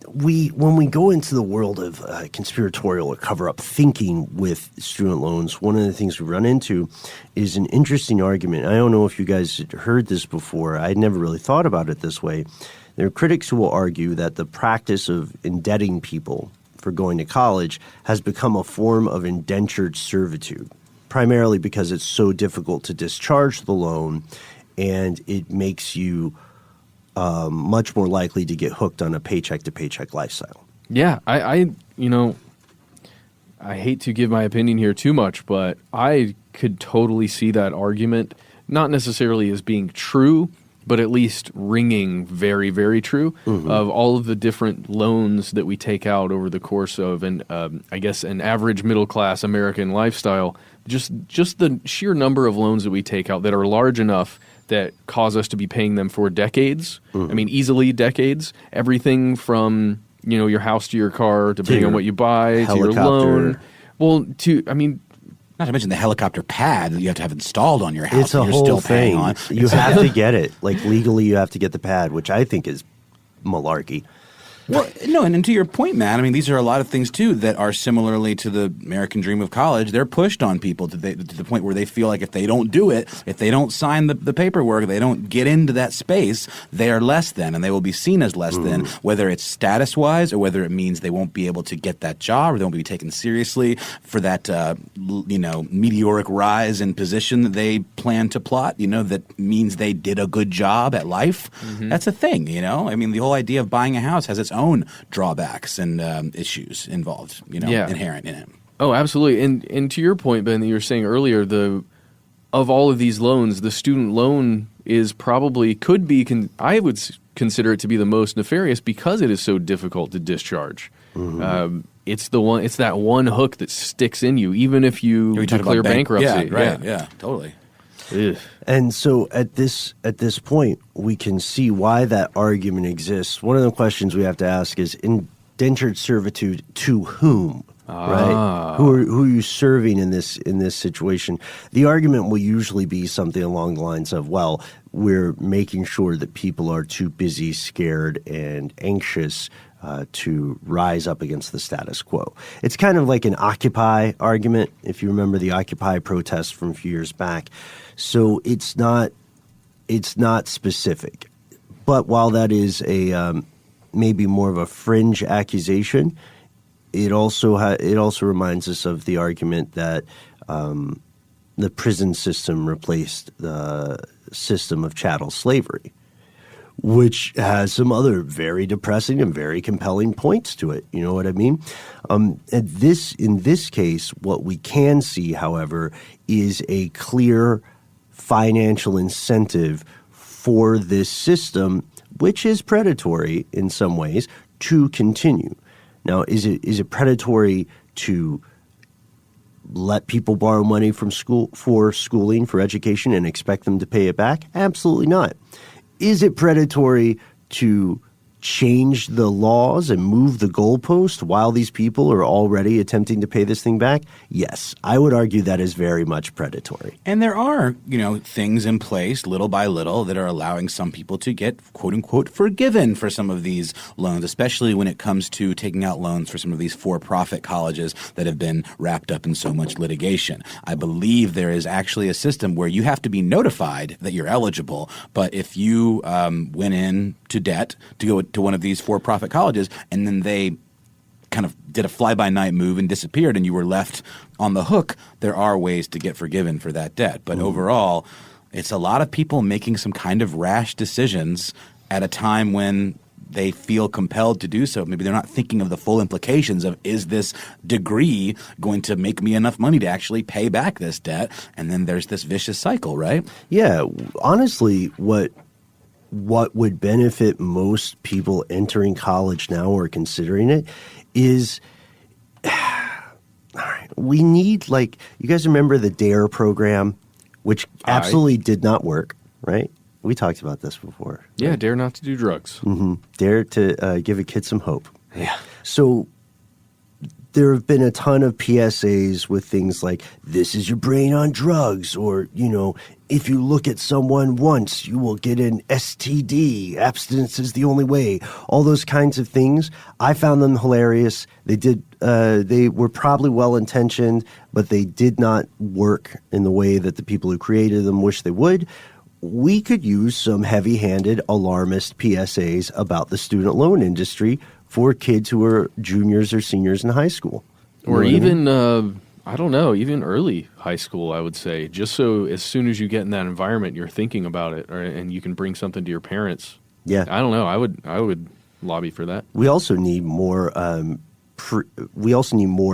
when we go into the world of conspiratorial or cover-up thinking with student loans, one of the things we run into is an interesting argument. I don't know if you guys had heard this before. I'd never really thought about it this way. There are critics who will argue that the practice of indebting people for going to college has become a form of indentured servitude, primarily because it's so difficult to discharge the loan and it makes you much more likely to get hooked on a paycheck-to-paycheck lifestyle. Yeah, I hate to give my opinion here too much, but I could totally see that argument, not necessarily as being true, but at least ringing very, very true, of all of the different loans that we take out over the course of an average middle-class American lifestyle. Just the sheer number of loans that we take out that are large enough that cause us to be paying them for decades. I mean, easily decades. Everything from, your house to your car, depending on what you buy, to your loan. Well, not to mention the helicopter pad that you have to have installed on your house. It's a you're whole still thing. Paying on. You have to get it. Like legally, you have to get the pad, which I think is malarkey. Well, no, and to your point, Matt, I mean, these are a lot of things, too, that are similarly to the American dream of college. They're pushed on people to the point where they feel like if they don't do it, if they don't sign the paperwork, they don't get into that space, they are less than, and they will be seen as less than, whether it's status-wise or whether it means they won't be able to get that job or they won't be taken seriously for that, meteoric rise in position that they plan to plot, that means they did a good job at life. That's a thing, I mean, the whole idea of buying a house has its own drawbacks and issues involved, inherent in it. Oh, absolutely. And to your point, Ben, that you were saying earlier, of all of these loans, the student loan is probably I would consider it to be the most nefarious because it is so difficult to discharge. It's that one hook that sticks in you, even if you declare bankruptcy. Yeah, totally. Ugh. And so at this point, we can see why that argument exists. One of the questions we have to ask is indentured servitude to whom? Right? Who are you serving in this situation? The argument will usually be something along the lines of, well, we're making sure that people are too busy, scared, and anxious to rise up against the status quo. It's kind of like an Occupy argument, if you remember the Occupy protests from a few years back. So it's not specific. But while that is a maybe more of a fringe accusation, it also reminds us of the argument that the prison system replaced the system of chattel slavery, which has some other very depressing and very compelling points to it. You know what I mean? In this case, what we can see, however, is a clear financial incentive for this system, which is predatory in some ways, to continue. Now, is it predatory to let people borrow money from school for schooling, for education, and expect them to pay it back? Absolutely not. Is it predatory to change the laws and move the goalpost while these people are already attempting to pay this thing back? Yes, I would argue that is very much predatory. And there are, things in place little by little that are allowing some people to get, quote unquote, forgiven for some of these loans, especially when it comes to taking out loans for some of these for-profit colleges that have been wrapped up in so much litigation. I believe there is actually a system where you have to be notified that you're eligible, but if you went in to debt to go to one of these for-profit colleges and then they kind of did a fly-by-night move and disappeared and you were left on the hook, there are ways to get forgiven for that debt. But overall, it's a lot of people making some kind of rash decisions at a time when they feel compelled to do so. Maybe they're not thinking of the full implications of, is this degree going to make me enough money to actually pay back this debt? And then there's this vicious cycle, right? Yeah. Honestly, what would benefit most people entering college now or considering it is, all right, we need, you guys remember the DARE program, which absolutely did not work, right? We talked about this before. Yeah, Dare not to do drugs. Mm-hmm. Dare to give a kid some hope. Yeah. So there have been a ton of PSAs with things like, this is your brain on drugs, or, if you look at someone once, you will get an STD. Abstinence is the only way. All those kinds of things. I found them hilarious. They were probably well-intentioned, but they did not work in the way that the people who created them wish they would. We could use some heavy-handed, alarmist PSAs about the student loan industry for kids who are juniors or seniors in high school. Or even, I don't know, even early high school, I would say. Just so as soon as you get in that environment, you're thinking about it, and you can bring something to your parents. Yeah. I don't know. I would lobby for that. We also need more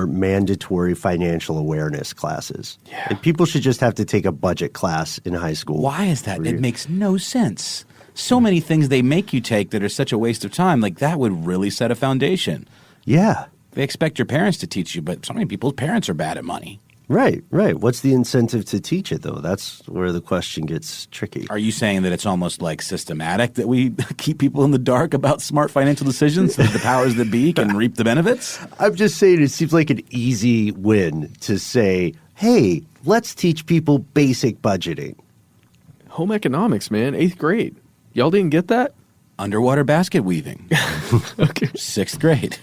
mandatory financial awareness classes. Yeah. And people should just have to take a budget class in high school. Why is that? It makes no sense. So many things they make you take that are such a waste of time. That would really set a foundation. Yeah. They expect your parents to teach you, but so many people's parents are bad at money. Right. What's the incentive to teach it, though? That's where the question gets tricky. Are you saying that it's almost like systematic that we keep people in the dark about smart financial decisions so that the powers that be can reap the benefits? I'm just saying it seems like an easy win to say, hey, let's teach people basic budgeting. Home economics, man, 8th grade. Y'all didn't get that? Underwater basket weaving. Okay. 6th grade.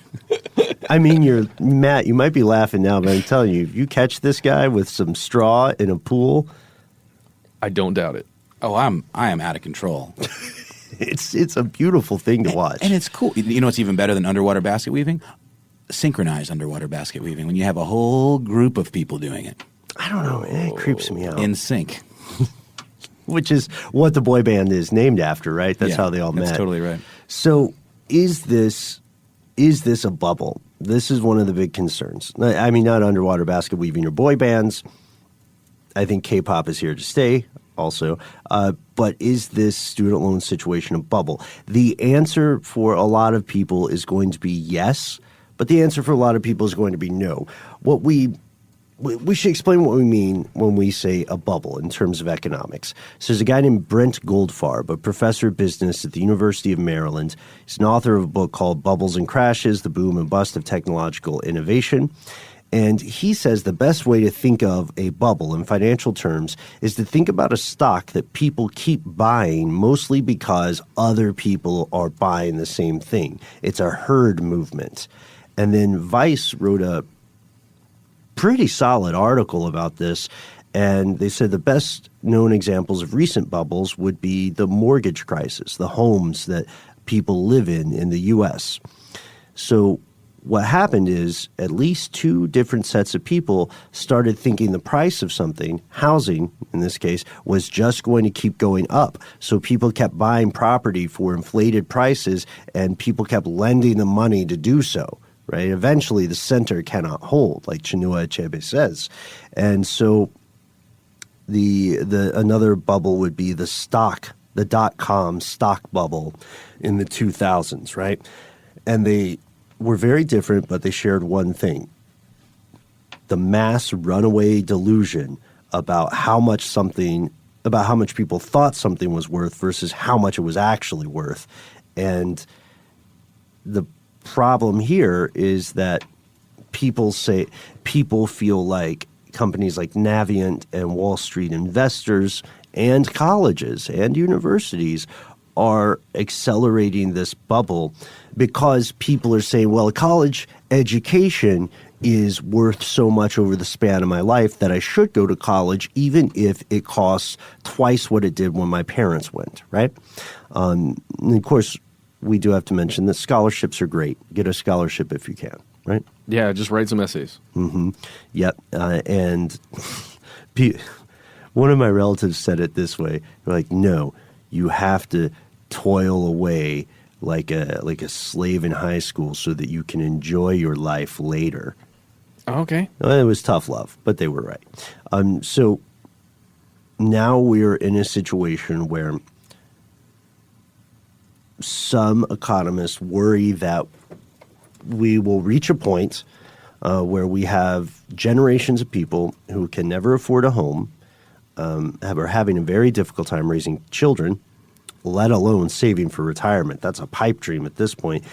I mean, Matt, you might be laughing now, but I'm telling you, if you catch this guy with some straw in a pool, I don't doubt it. Oh, I am out of control. it's a beautiful thing to watch. And it's cool. You know what's even better than underwater basket weaving? Synchronized underwater basket weaving, when you have a whole group of people doing it. I don't know, man, it creeps me out. In sync. Which is what the boy band is named after, right? That's how they all met. That's totally right. So is this a bubble? This is one of the big concerns. I mean, not underwater basket weaving or boy bands. I think K-pop is here to stay also. But is this student loan situation a bubble? The answer for a lot of people is going to be yes, but the answer for a lot of people is going to be no. We should explain what we mean when we say a bubble in terms of economics. So there's a guy named Brent Goldfarb, a professor of business at the University of Maryland. He's an author of a book called Bubbles and Crashes, The Boom and Bust of Technological Innovation. And he says the best way to think of a bubble in financial terms is to think about a stock that people keep buying mostly because other people are buying the same thing. It's a herd movement. And then Vice wrote a pretty solid article about this, and they said the best known examples of recent bubbles would be the mortgage crisis, the homes that people live in the U.S. So what happened is at least two different sets of people started thinking the price of something, housing in this case, was just going to keep going up. So people kept buying property for inflated prices, and people kept lending the money to do so. Right? Eventually, the center cannot hold, like Chinua Achebe says. And so the another bubble would be the dot-com stock bubble in the 2000s, right? And they were very different, but they shared one thing: the mass runaway delusion about how much people thought something was worth versus how much it was actually worth. And the problem here is that people feel like companies like Navient and Wall Street investors and colleges and universities are accelerating this bubble because people are saying, well, a college education is worth so much over the span of my life that I should go to college even if it costs twice what it did when my parents went, right? And of course, we do have to mention that scholarships are great. Get a scholarship if you can, right? Yeah, just write some essays. Mm-hmm. Yep. And one of my relatives said it this way. They're like, no, you have to toil away like a slave in high school so that you can enjoy your life later. Okay. It was tough love, but they were right. So now we're in a situation where some economists worry that we will reach a point where we have generations of people who can never afford a home, are having a very difficult time raising children, let alone saving for retirement. That's a pipe dream at this point.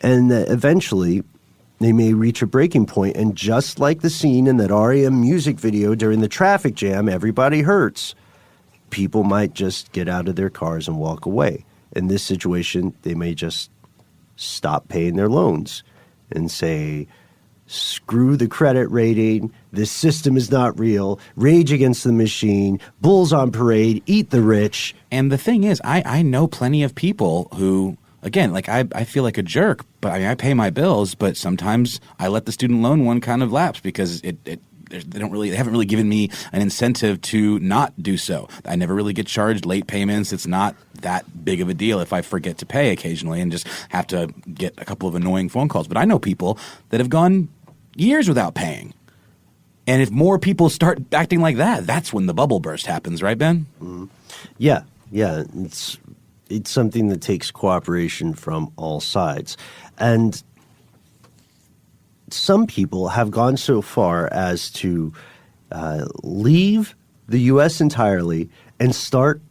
And eventually they may reach a breaking point, and just like the scene in that REM music video during the traffic jam, Everybody Hurts, people might just get out of their cars and walk away. In this situation, they may just stop paying their loans and say, screw the credit rating, this system is not real, rage against the machine, bulls on parade, eat the rich. And the thing is, I know plenty of people who, again, like I feel like a jerk, but I pay my bills, but sometimes I let the student loan one kind of lapse because they haven't really given me an incentive to not do so. I never really get charged late payments. It's not that big of a deal if I forget to pay occasionally and just have to get a couple of annoying phone calls. But I know people that have gone years without paying. And if more people start acting like that, that's when the bubble burst happens, right, Ben? Mm-hmm. Yeah. It's something that takes cooperation from all sides. And some people have gone so far as to leave the U.S. entirely and start,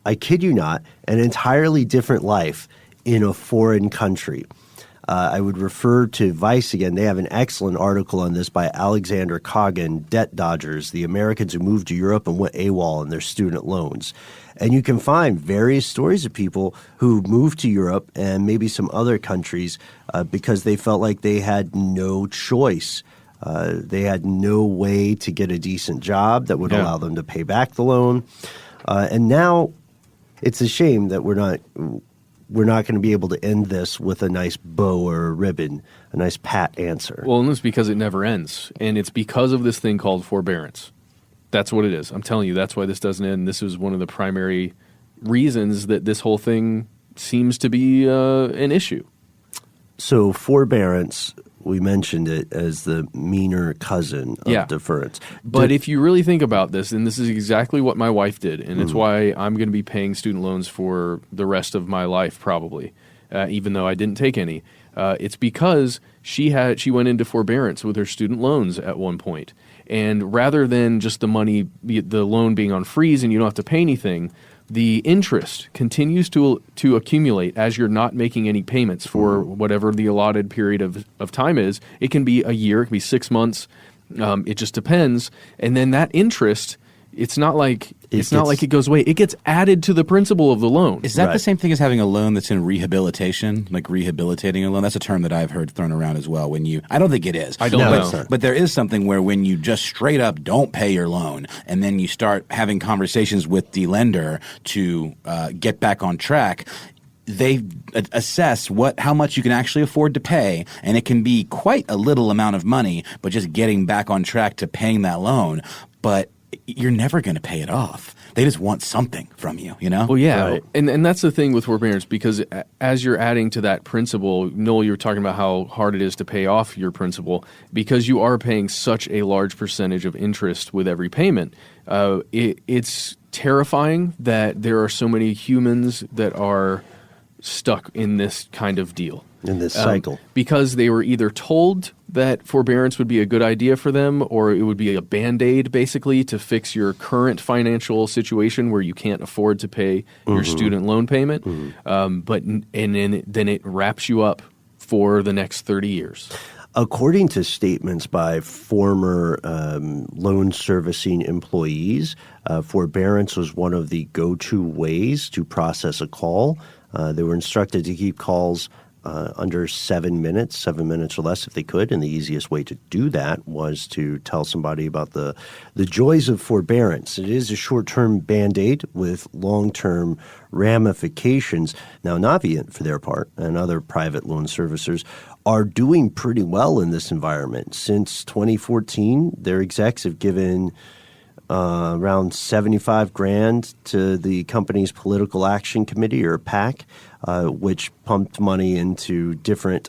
I kid you not, an entirely different life in a foreign country. I would refer to Vice again. They have an excellent article on this by Alexander Coggin, Debt Dodgers, the Americans who moved to Europe and went AWOL on their student loans. And you can find various stories of people who moved to Europe and maybe some other countries because they felt like they had no choice. They had no way to get a decent job that would allow them to pay back the loan. And now it's a shame that we're not going to be able to end this with a nice bow or a ribbon, a nice pat answer. Well, and it's because it never ends. And it's because of this thing called forbearance. That's what it is. I'm telling you, that's why this doesn't end. This is one of the primary reasons that this whole thing seems to be an issue. So forbearance, we mentioned it as the meaner cousin of deference. But if you really think about this, and this is exactly what my wife did, and it's why I'm going to be paying student loans for the rest of my life probably, even though I didn't take any. It's because she went into forbearance with her student loans at one point. And rather than just the loan being on freeze and you don't have to pay anything, the interest continues to accumulate as you're not making any payments for whatever the allotted period of time is. It can be a year, it can be 6 months. It just depends. And then that interest, it's not like it goes away. It gets added to the principal of the loan. Is that the same thing as having a loan that's in rehabilitation, like rehabilitating a loan? That's a term that I've heard thrown around as well. I don't think it is. I don't know. But there is something where when you just straight up don't pay your loan and then you start having conversations with the lender to get back on track, they assess how much you can actually afford to pay, and it can be quite a little amount of money, but just getting back on track to paying that loan. But you're never going to pay it off. They just want something from you, you know? Well, yeah. Right. And that's the thing with forbearance, because as you're adding to that principal, Noel, you were talking about how hard it is to pay off your principal, because you are paying such a large percentage of interest with every payment. It's terrifying that there are so many humans that are stuck in this kind of deal. In this cycle. Because they were either told that forbearance would be a good idea for them, or it would be a Band-Aid basically to fix your current financial situation where you can't afford to pay your student loan payment. Then it wraps you up for the next 30 years. According to statements by former loan servicing employees, forbearance was one of the go-to ways to process a call. They were instructed to keep calls under 7 minutes or less if they could. And the easiest way to do that was to tell somebody about the joys of forbearance. It is a short-term Band-Aid with long-term ramifications. Now, Navient, for their part, and other private loan servicers are doing pretty well in this environment. Since 2014, their execs have given around $75,000 to the company's political action committee, or PAC, which pumped money into different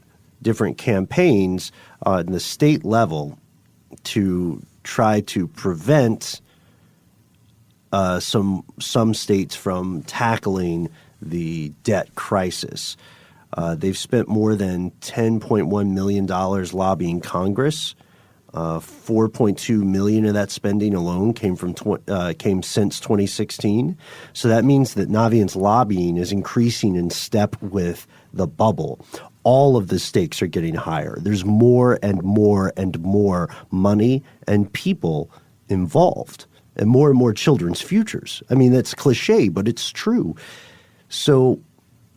campaigns in the state level to try to prevent some states from tackling the debt crisis. They've spent more than $10.1 million lobbying Congress. 4.2 million of that spending alone came since 2016. So that means that Navient's lobbying is increasing in step with the bubble. All of the stakes are getting higher. There's more and more and more money and people involved, and more children's futures. I mean, that's cliche, but it's true. So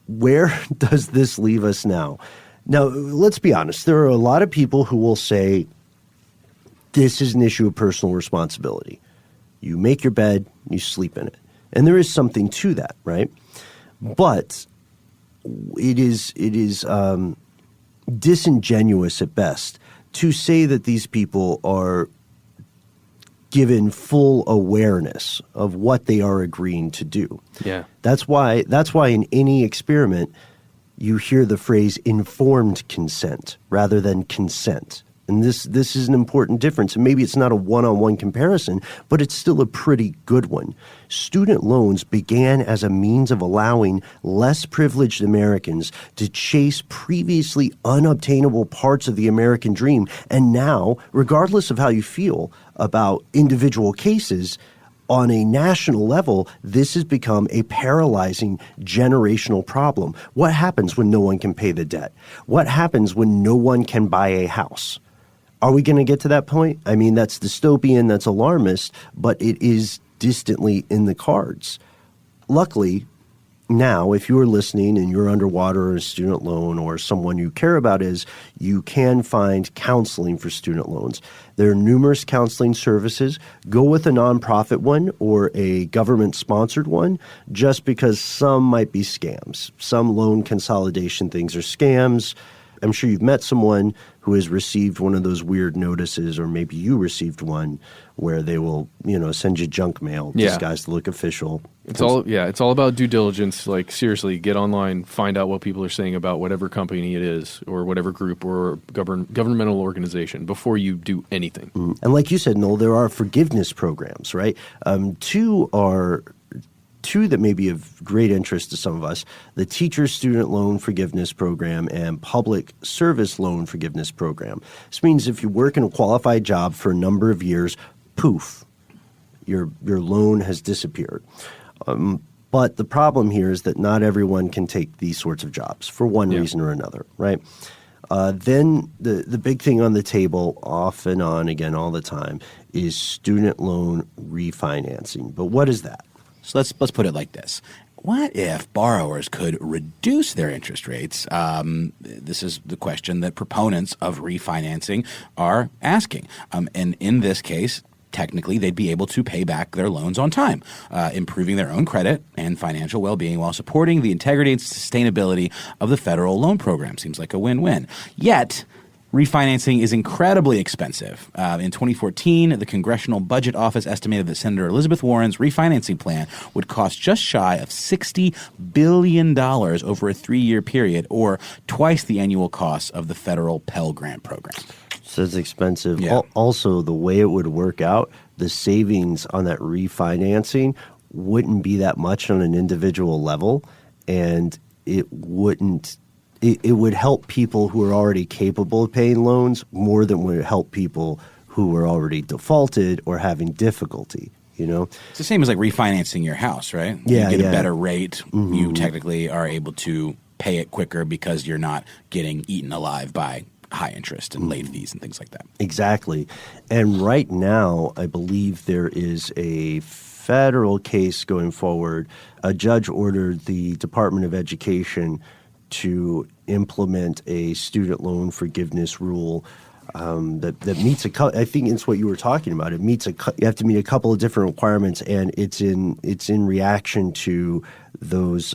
where does this leave us now? Now, let's be honest. There are a lot of people who will say, this is an issue of personal responsibility. You make your bed, you sleep in it. And there is something to that, right? But it is disingenuous at best to say that these people are given full awareness of what they are agreeing to do. Yeah. That's why in any experiment you hear the phrase informed consent rather than consent. And this is an important difference. And maybe it's not a one-on-one comparison, but it's still a pretty good one. Student loans began as a means of allowing less privileged Americans to chase previously unobtainable parts of the American dream. And now, regardless of how you feel about individual cases, on a national level, this has become a paralyzing generational problem. What happens when no one can pay the debt? What happens when no one can buy a house? Are we going to get to that point? I mean, that's dystopian, that's alarmist, but it is distantly in the cards. Luckily, now, if you're listening and you're underwater or a student loan or someone you care about is, you can find counseling for student loans. There are numerous counseling services. Go with a nonprofit one or a government-sponsored one, just because some might be scams. Some loan consolidation things are scams. I'm sure you've met someone who has received one of those weird notices, or maybe you received one where they will, send you junk mail disguised to look official. It's all about due diligence. Like, seriously, get online, find out what people are saying about whatever company it is or whatever group or governmental organization before you do anything. And like you said, Noel, there are forgiveness programs, right? Two that may be of great interest to some of us: the Teacher Student Loan Forgiveness Program and Public Service Loan Forgiveness Program. This means if you work in a qualified job for a number of years, poof, your loan has disappeared. But the problem here is that not everyone can take these sorts of jobs for one reason or another, right? Then the big thing on the table, off and on again all the time, is student loan refinancing. But what is that? So let's put it like this. What if borrowers could reduce their interest rates? This is the question that proponents of refinancing are asking. And in this case, technically, they'd be able to pay back their loans on time, improving their own credit and financial well-being while supporting the integrity and sustainability of the federal loan program. Seems like a win-win. Yet, refinancing is incredibly expensive. In 2014, the Congressional Budget Office estimated that Senator Elizabeth Warren's refinancing plan would cost just shy of $60 billion over a 3-year period, or twice the annual cost of the federal Pell Grant program. So it's expensive. Yeah. Also, the way it would work out, the savings on that refinancing wouldn't be that much on an individual level, and it wouldn't. It would help people who are already capable of paying loans more than would help people who are already defaulted or having difficulty, It's the same as like refinancing your house, right? Yeah, you get a better rate. Mm-hmm. You technically are able to pay it quicker because you're not getting eaten alive by high interest and late fees and things like that. Exactly. And right now, I believe there is a federal case going forward. A judge ordered the Department of Education to implement a student loan forgiveness rule that meets I think it's what you were talking about. It meets you have to meet a couple of different requirements, and it's in reaction to those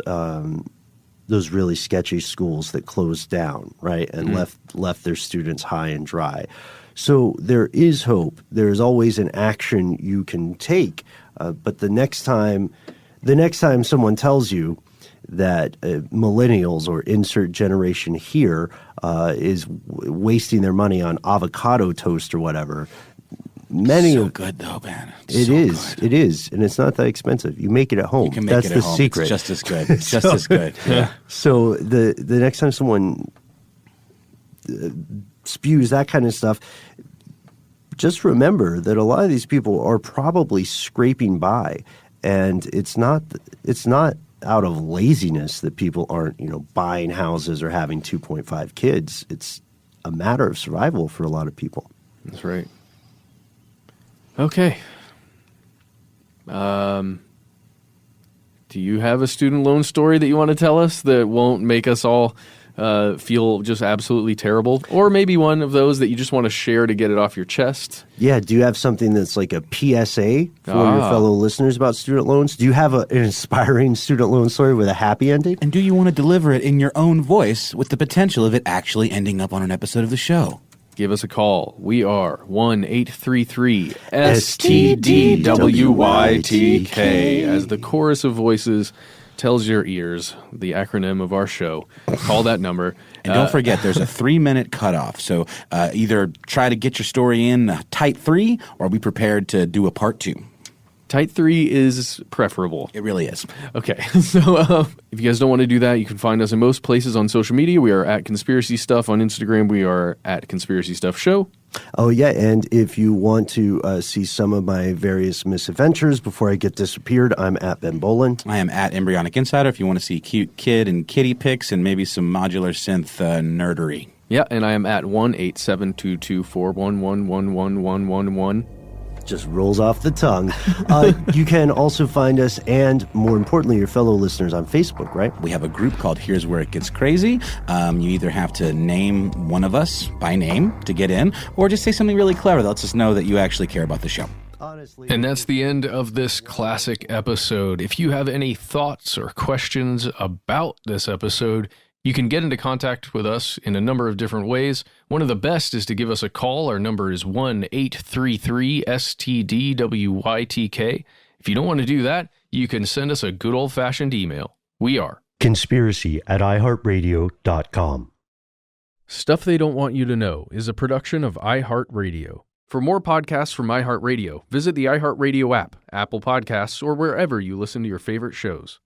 really sketchy schools that closed down, right, and left their students high and dry. So there is hope. There is always an action you can take, but the next time someone tells you that millennials or insert generation here is wasting their money on avocado toast or whatever. Good though, man. It is, and it's not that expensive. You make it at home. You can make That's it the at home. secret. It's just as good. Just as good. Yeah. So the next time someone spews that kind of stuff, just remember that a lot of these people are probably scraping by, and it's not out of laziness that people aren't, buying houses or having 2.5 kids. It's a matter of survival for a lot of people. That's right. Okay. Do you have a student loan story that you want to tell us that won't make us all feel just absolutely terrible? Or maybe one of those that you just want to share to get it off your chest? Yeah. Do you have something that's like a PSA for your fellow listeners about student loans? Do you have an inspiring student loan story with a happy ending? And do you want to deliver it in your own voice with the potential of it actually ending up on an episode of the show? Give us a call. We are 1-833-STDWYTK. As the chorus of voices tells your ears the acronym of our show. Call that number. And don't forget, there's a 3-minute cutoff. So either try to get your story in tight 3 or be prepared to do a part 2. Type 3 is preferable. It really is. Okay, so if you guys don't want to do that, you can find us in most places on social media. We are at Conspiracy Stuff on Instagram. We are at Conspiracy Stuff Show. Oh, yeah, and if you want to see some of my various misadventures before I get disappeared, I'm at Ben Bolin. I am at Embryonic Insider if you want to see cute kid and kitty pics and maybe some modular synth nerdery. Yeah, and I am at 1-872-411-1111111. Just rolls off the tongue. You can also find us, and more importantly, your fellow listeners on Facebook, right? We have a group called Here's Where It Gets Crazy. You either have to name one of us by name to get in, or just say something really clever that lets us know that you actually care about the show. Honestly. And that's the end of this classic episode. If you have any thoughts or questions about this episode, you can get into contact with us in a number of different ways. One of the best is to give us a call. Our number is 1-833-STDWYTK. If you don't want to do that, you can send us a good old-fashioned email. We are conspiracy@iHeartRadio.com. Stuff They Don't Want You to Know is a production of iHeartRadio. For more podcasts from iHeartRadio, visit the iHeartRadio app, Apple Podcasts, or wherever you listen to your favorite shows.